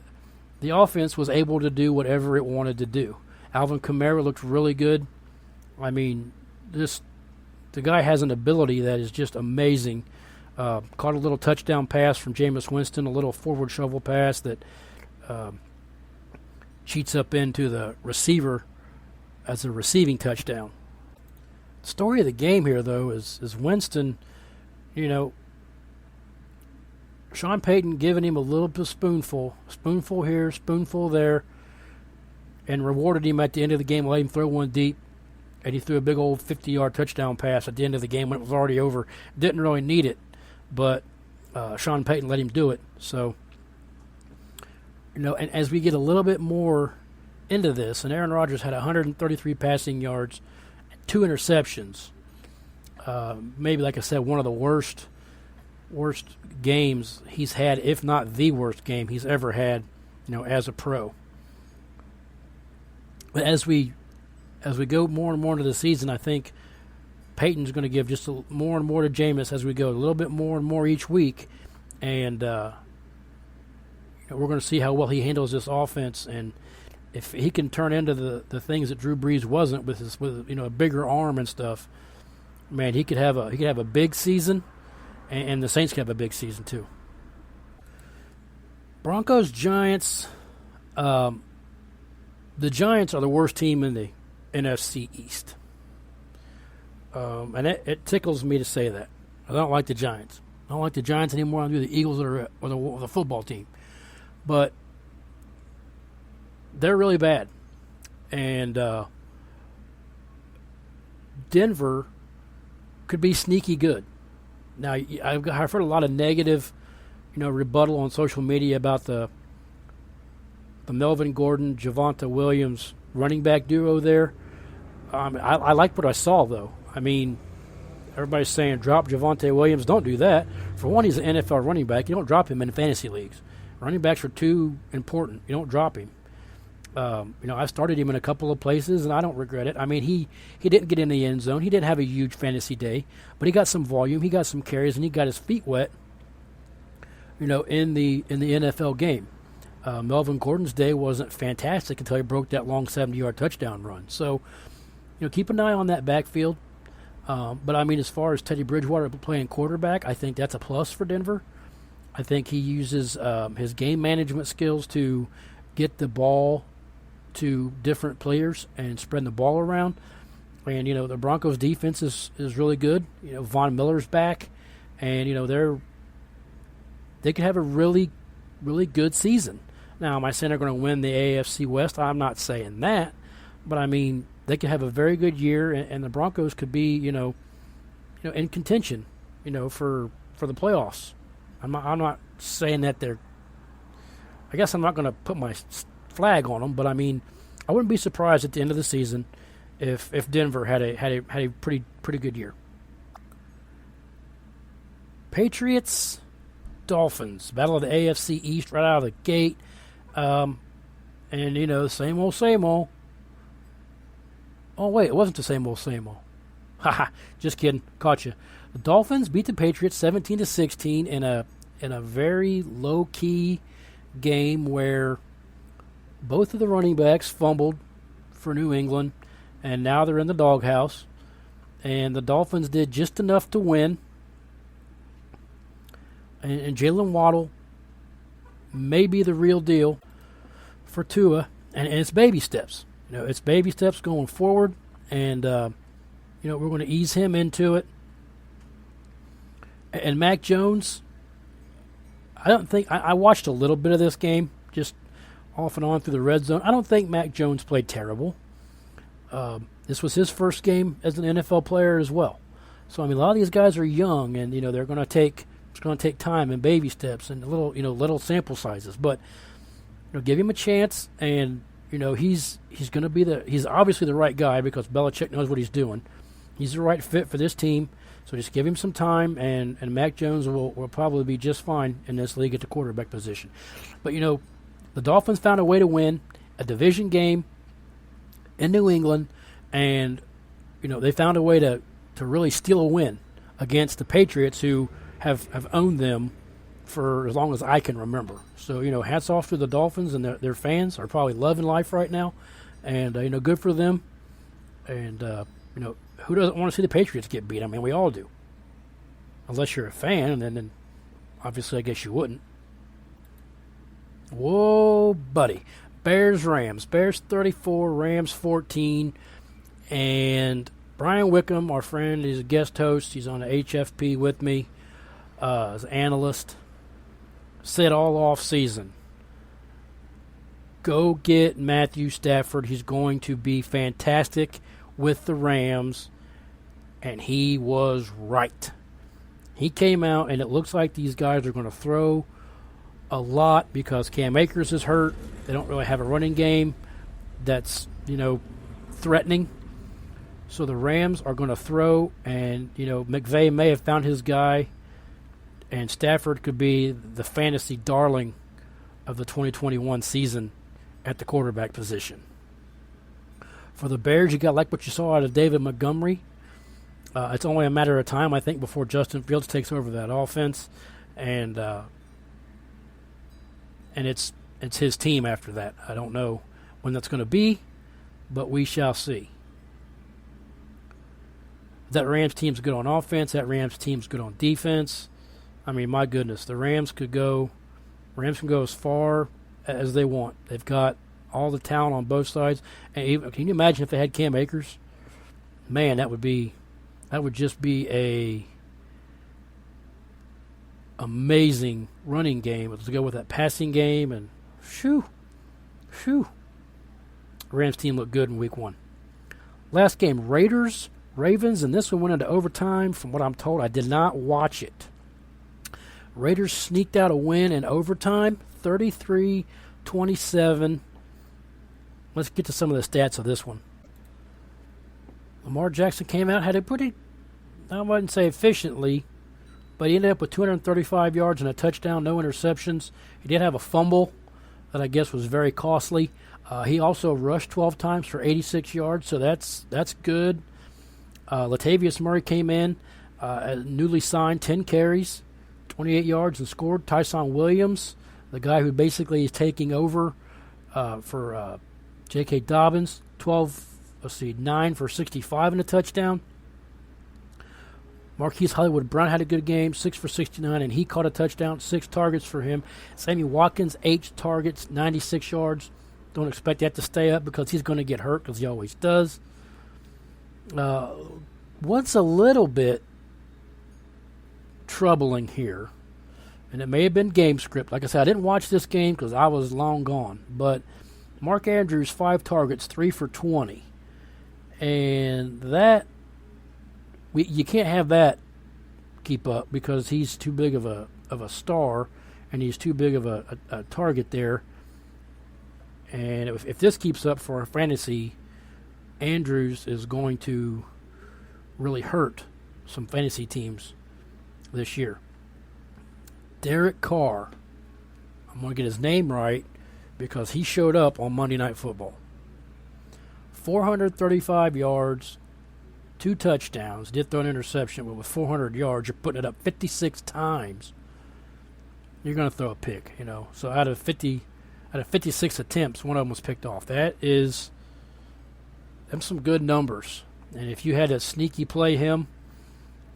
the offense was able to do whatever it wanted to do. Alvin Kamara looked really good. I mean, the guy has an ability that is just amazing. Caught a little touchdown pass from Jameis Winston, a little forward shovel pass that cheats up into the receiver as a receiving touchdown. The story of the game here, though, is Winston, Sean Payton giving him a little bit of spoonful here, spoonful there, and rewarded him at the end of the game, let him throw one deep, and he threw a big old 50-yard touchdown pass at the end of the game when it was already over. Didn't really need it, but Sean Payton let him do it. So, and as we get a little bit more into this, and Aaron Rodgers had 133 passing yards, 2 interceptions. Maybe, like I said, one of the worst games he's had, if not the worst game he's ever had, as a pro. But as we go more and more into the season, I think Peyton's going to give just more and more to Jameis as we go, a little bit more and more each week, and we're going to see how well he handles this offense, and if he can turn into the things that Drew Brees wasn't with a bigger arm and stuff, man, he could have a big season, and the Saints could have a big season too. Broncos Giants. The Giants are the worst team in the NFC East. And it tickles me to say that. I don't like the Giants. I don't like the Giants anymore. I do the Eagles or the football team. But they're really bad. And Denver could be sneaky good. Now, I've heard a lot of negative, rebuttal on social media about the Melvin Gordon, Javonte Williams running back duo there. I like what I saw, though. I mean, everybody's saying drop Javonte Williams. Don't do that. For one, he's an NFL running back. You don't drop him in fantasy leagues. Running backs are too important. You don't drop him. I started him in a couple of places, and I don't regret it. I mean, he didn't get in the end zone. He didn't have a huge fantasy day, but he got some volume. He got some carries, and he got his feet wet, in the NFL game. Melvin Gordon's day wasn't fantastic until he broke that long 70-yard touchdown run. So, keep an eye on that backfield. But, I mean, as far as Teddy Bridgewater playing quarterback, I think that's a plus for Denver. I think he uses his game management skills to get the ball to different players and spread the ball around. And, the Broncos' defense is really good. Von Miller's back. And, they could have a really, really good season. Now, am I saying they're going to win the AFC West? I'm not saying that. But, I mean, they could have a very good year, and the Broncos could be, in contention, for the playoffs. I'm not saying that they're – I guess I'm not going to put my flag on them, but, I mean, I wouldn't be surprised at the end of the season if Denver had a pretty good year. Patriots, Dolphins, battle of the AFC East right out of the gate. And, same old. Oh, wait, it wasn't the same old. Haha, just kidding. Caught you. The Dolphins beat the Patriots 17-16 in a very low-key game where Both of the running backs fumbled for New England, and now they're in the doghouse. And the Dolphins did just enough to win. And Jalen Waddle may be the real deal for Tua, and it's baby steps. It's baby steps going forward, and we're going to ease him into it. And Mac Jones, I watched a little bit of this game, just off and on through the red zone. I don't think Mac Jones played terrible. This was his first game as an NFL player as well. So a lot of these guys are young, and they're going to take time and baby steps and little sample sizes. But give him a chance, and he's going to be he's obviously the right guy because Belichick knows what he's doing. He's the right fit for this team. So just give him some time, and Mac Jones will probably be just fine in this league at the quarterback position. But the Dolphins found a way to win a division game in New England, and they found a way to really steal a win against the Patriots, who have owned them for as long as I can remember. So hats off to the Dolphins, and their fans are probably loving life right now, and good for them. And who doesn't want to see the Patriots get beat? We all do, unless you're a fan, and then obviously I guess you wouldn't. Whoa, buddy. Bears-Rams. Bears 34, Rams 14. And Brian Wickham, our friend, is a guest host. He's on the HFP with me as an analyst. Said all off season, go get Matthew Stafford. He's going to be fantastic with the Rams. And he was right. He came out, and it looks like these guys are going to throw a lot because Cam Akers is hurt. They don't really have a running game that's, threatening. So the Rams are going to throw, and, McVay may have found his guy, and Stafford could be the fantasy darling of the 2021 season at the quarterback position. For the Bears, you got like what you saw out of David Montgomery. It's only a matter of time, I think, before Justin Fields takes over that offense, and it's his team after that. I don't know when that's going to be, but we shall see. That Rams team's good on offense. That Rams team's good on defense. My goodness, the Rams can go as far as they want. They've got all the talent on both sides. And even, can you imagine if they had Cam Akers? Man, that would just be a amazing running game to go with that passing game, and shoo. Rams team looked good in week 1. Last game, Ravens, and this one went into overtime. From what I'm told, I did not watch it. Raiders sneaked out a win in overtime, 33-27. Let's get to some of the stats of this one. Lamar Jackson came out, had a pretty, I wouldn't say efficiently, but he ended up with 235 yards and a touchdown, no interceptions. He did have a fumble that I guess was very costly. He also rushed 12 times for 86 yards, so that's good. Latavius Murray came in, newly signed, 10 carries, 28 yards and scored. Tyson Williams, the guy who basically is taking over for J.K. Dobbins, 9 for 65 and a touchdown. Marquise Hollywood Brown had a good game, 6 for 69, and he caught a touchdown, 6 targets for him. Sammy Watkins, 8 targets, 96 yards. Don't expect that to stay up because he's going to get hurt, because he always does. What's a little bit troubling here, and it may have been game script. Like I said, I didn't watch this game because I was long gone, but Mark Andrews, 5 targets, 3 for 20. And that, you can't have that keep up because he's too big of a star, and he's too big of a target there. And if this keeps up for our fantasy, Andrews is going to really hurt some fantasy teams this year. Derek Carr, I'm going to get his name right because he showed up on Monday Night Football. 435 yards, 2 touchdowns, did throw an interception, but with 400 yards, you're putting it up 56 times. You're going to throw a pick, So out of 50 Out of 56 attempts, one of them was picked off. Them some good numbers. And if you had to sneaky play him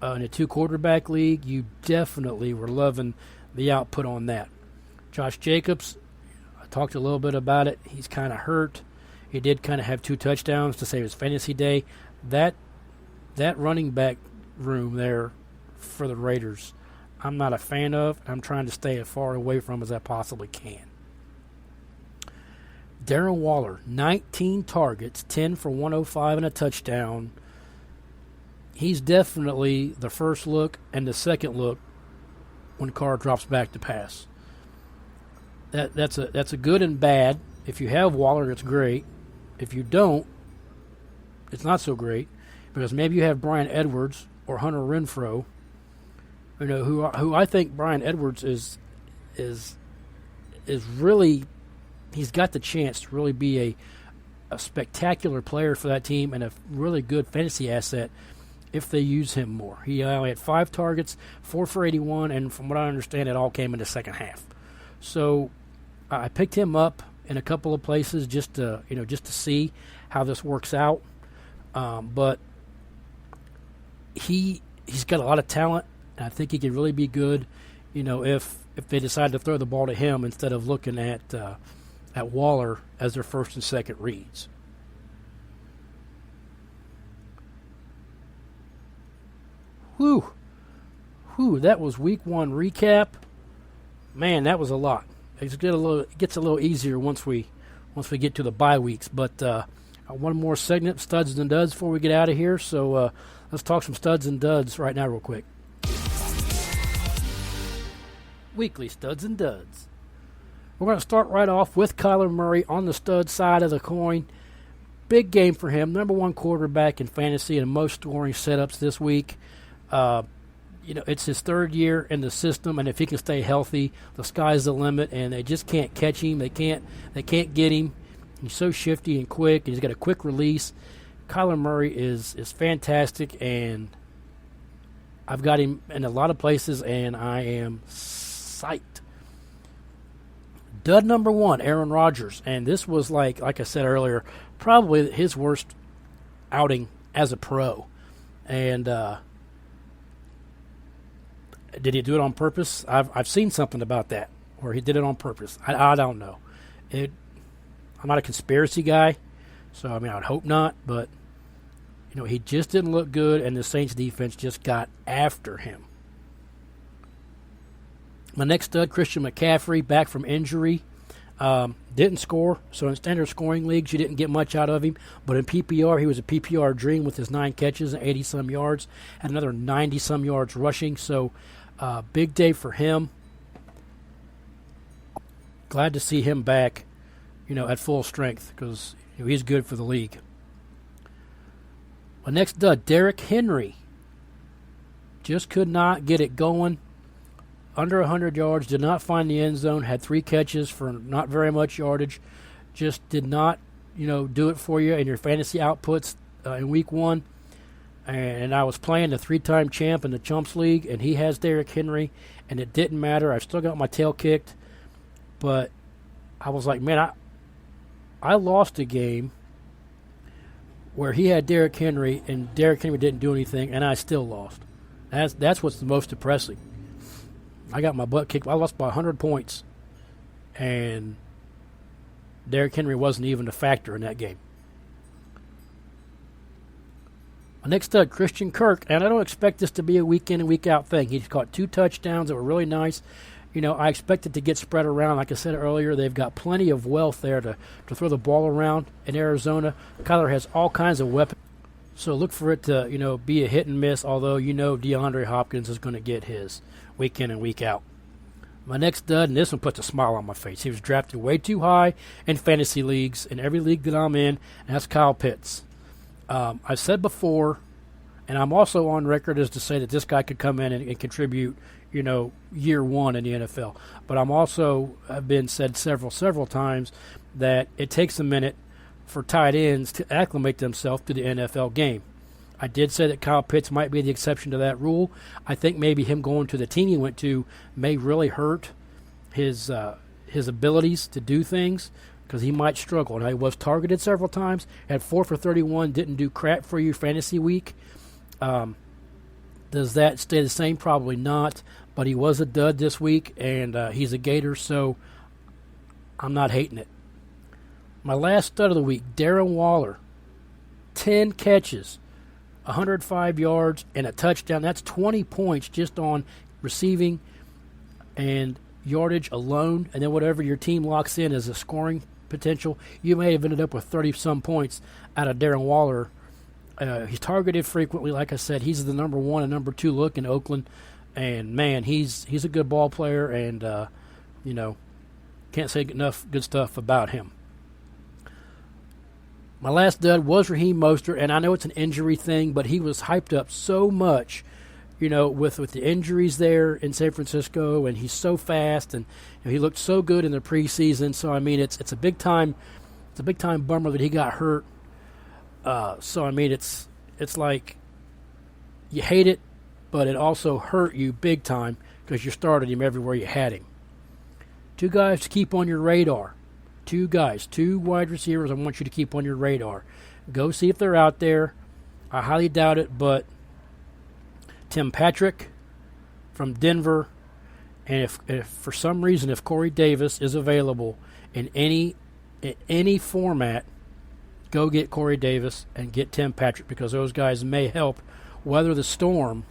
in a 2-quarterback league, you definitely were loving the output on that. Josh Jacobs, I talked a little bit about it. He's kind of hurt. He did kind of have 2 touchdowns to save his fantasy day. That running back room there for the Raiders, I'm not a fan of. I'm trying to stay as far away from as I possibly can. Darren Waller, 19 targets, 10 for 105 and a touchdown. He's definitely the first look and the second look when Carr drops back to pass. That's a good and bad. If you have Waller, it's great. If you don't, it's not so great, because maybe you have Bryan Edwards or Hunter Renfrow, who I think Bryan Edwards is really, he's got the chance to really be a spectacular player for that team and a really good fantasy asset if they use him more. He only had 5 targets, 4 for 81, and from what I understand, it all came in the second half. So I picked him up in a couple of places just to see how this works out. But he's got a lot of talent, and I think he can really be good, if they decide to throw the ball to him instead of looking at Waller as their first and second reads. Whew, that was week 1 recap. Man, that was a lot. It gets a little easier once we get to the bye weeks. But one more segment, studs and duds, before we get out of here. So let's talk some studs and duds right now, real quick. Weekly studs and duds. We're going to start right off with Kyler Murray on the stud side of the coin. Big game for him. Number 1 quarterback in fantasy and most scoring setups this week. It's his 3rd year in the system, and if he can stay healthy, the sky's the limit, and they just can't catch him. They can't get him. He's so shifty and quick, and he's got a quick release. Kyler Murray is fantastic, and I've got him in a lot of places, and I am psyched. Dud number 1, Aaron Rodgers, and this was like I said earlier, probably his worst outing as a pro. And did he do it on purpose? I've seen something about that where he did it on purpose. I don't know. I'm not a conspiracy guy, so I'd hope not. But he just didn't look good, and the Saints defense just got after him. My next stud, Christian McCaffrey, back from injury. Didn't score, so in standard scoring leagues, you didn't get much out of him. But in PPR, he was a PPR dream with his 9 catches and 80-some yards, and another 90-some yards rushing. So big day for him. Glad to see him back, at full strength, because he's good for the league. My next stud, Derrick Henry. Just could not get it going. Under 100 yards, did not find the end zone, had 3 catches for not very much yardage. Just did not, do it for you in your fantasy outputs in week 1. And I was playing the 3-time champ in the Chumps League, and he has Derrick Henry, and it didn't matter. I still got my tail kicked, but I was like, man, I lost a game where he had Derrick Henry, and Derrick Henry didn't do anything, and I still lost. That's what's the most depressing. I got my butt kicked. I lost by 100 points, and Derrick Henry wasn't even a factor in that game. My next stud, Christian Kirk, and I don't expect this to be a week in and week out thing. He's caught 2 touchdowns that were really nice. I expect it to get spread around. Like I said earlier, they've got plenty of wealth there to throw the ball around in Arizona. Kyler has all kinds of weapons. So look for it to, be a hit and miss, although DeAndre Hopkins is going to get his week in and week out. My next stud, and this one puts a smile on my face. He was drafted way too high in fantasy leagues, in every league that I'm in, and that's Kyle Pitts. I've said before, and I'm also on record as to say that this guy could come in and contribute, year 1 in the NFL. But I'm also have been said several times that it takes a minute for tight ends to acclimate themselves to the NFL game. I did say that Kyle Pitts might be the exception to that rule. I think maybe him going to the team he went to may really hurt his his abilities to do things, because he might struggle. Now, he was targeted several times, had 4 for 31, didn't do crap for you fantasy week. Does that stay the same? Probably not, but he was a dud this week, and he's a Gator, so I'm not hating it. My last stud of the week, Darren Waller, 10 catches, 105 yards, and a touchdown. That's 20 points just on receiving and yardage alone, and then whatever your team locks in as a scoring potential, you may have ended up with 30-some points out of Darren Waller. He's targeted frequently. Like I said, he's the number 1 and number 2 look in Oakland, and man, he's a good ball player, and can't say enough good stuff about him. My last dud was Raheem Mostert, and I know it's an injury thing, but he was hyped up so much, with the injuries there in San Francisco, and he's so fast, and he looked so good in the preseason. So I mean, it's a big time bummer that he got hurt. So I mean, it's like you hate it, but it also hurt you big time because you started him everywhere you had him. 2 guys to keep on your radar. 2 guys, 2 wide receivers I want you to keep on your radar. Go see if they're out there. I highly doubt it, but Tim Patrick from Denver, and if for some reason if Corey Davis is available in any format, go get Corey Davis and get Tim Patrick, because those guys may help weather the storm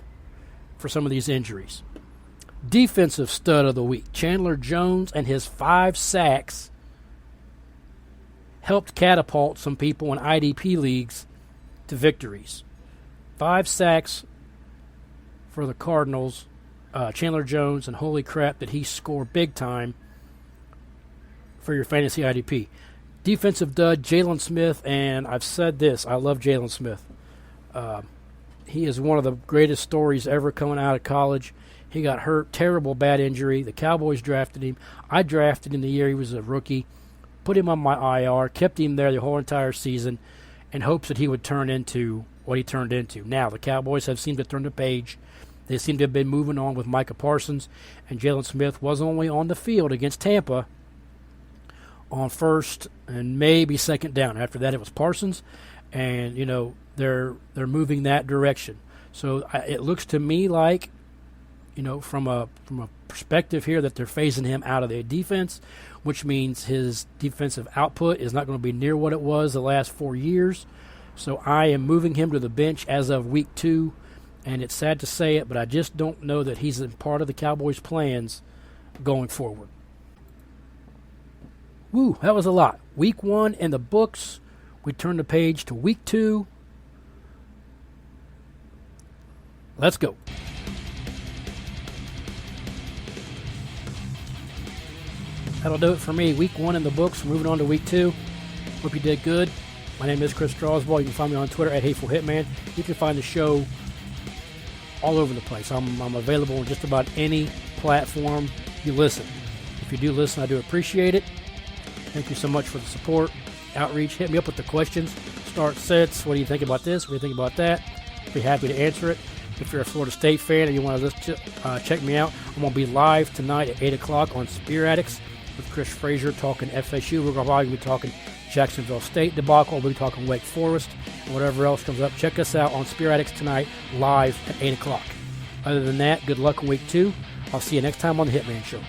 for some of these injuries. Defensive stud of the week, Chandler Jones, and his 5 sacks helped catapult some people in IDP leagues to victories. 5 sacks for the Cardinals, Chandler Jones, and holy crap did he score big time for your fantasy IDP. Defensive dud, Jalen Smith, and I've said this, I love Jalen Smith. He is one of the greatest stories ever coming out of college. He got hurt, terrible bad injury. The Cowboys drafted him. I drafted him the year he was a rookie, put him on my IR, kept him there the whole entire season in hopes that he would turn into what he turned into. Now, the Cowboys have seemed to turn the page. They seem to have been moving on with Micah Parsons, and Jalen Smith was only on the field against Tampa on first and maybe second down. After that, it was Parsons, and, they're moving that direction. So it looks to me like, from a perspective here, that they're phasing him out of their defense, which means his defensive output is not going to be near what it was the last 4 years. So I am moving him to the bench as of week 2, and it's sad to say it, but I just don't know that he's a part of the Cowboys' plans going forward. Woo, that was a lot. Week 1 in the books. We turn the page to week 2. Let's go. That'll do it for me. Week 1 in the books. Moving on to week 2. Hope you did good. My name is Chris Strasbaugh. You can find me on Twitter at Hateful Hitman. You can find the show all over the place. I'm available on just about any platform you listen. If you do listen, I do appreciate it. Thank you so much for the support, outreach. Hit me up with the questions, start sets. What do you think about this? What do you think about that? I'll be happy to answer it. If you're a Florida State fan and you want to check me out, I'm going to be live tonight at 8 o'clock on Spear Addicts with Chris Frazier talking FSU. We're going to be talking Jacksonville State debacle. We'll be talking Wake Forest and whatever else comes up. Check us out on Spear Addicts tonight, live at 8 o'clock. Other than that, good luck in week 2. I'll see you next time on the Hitman Show.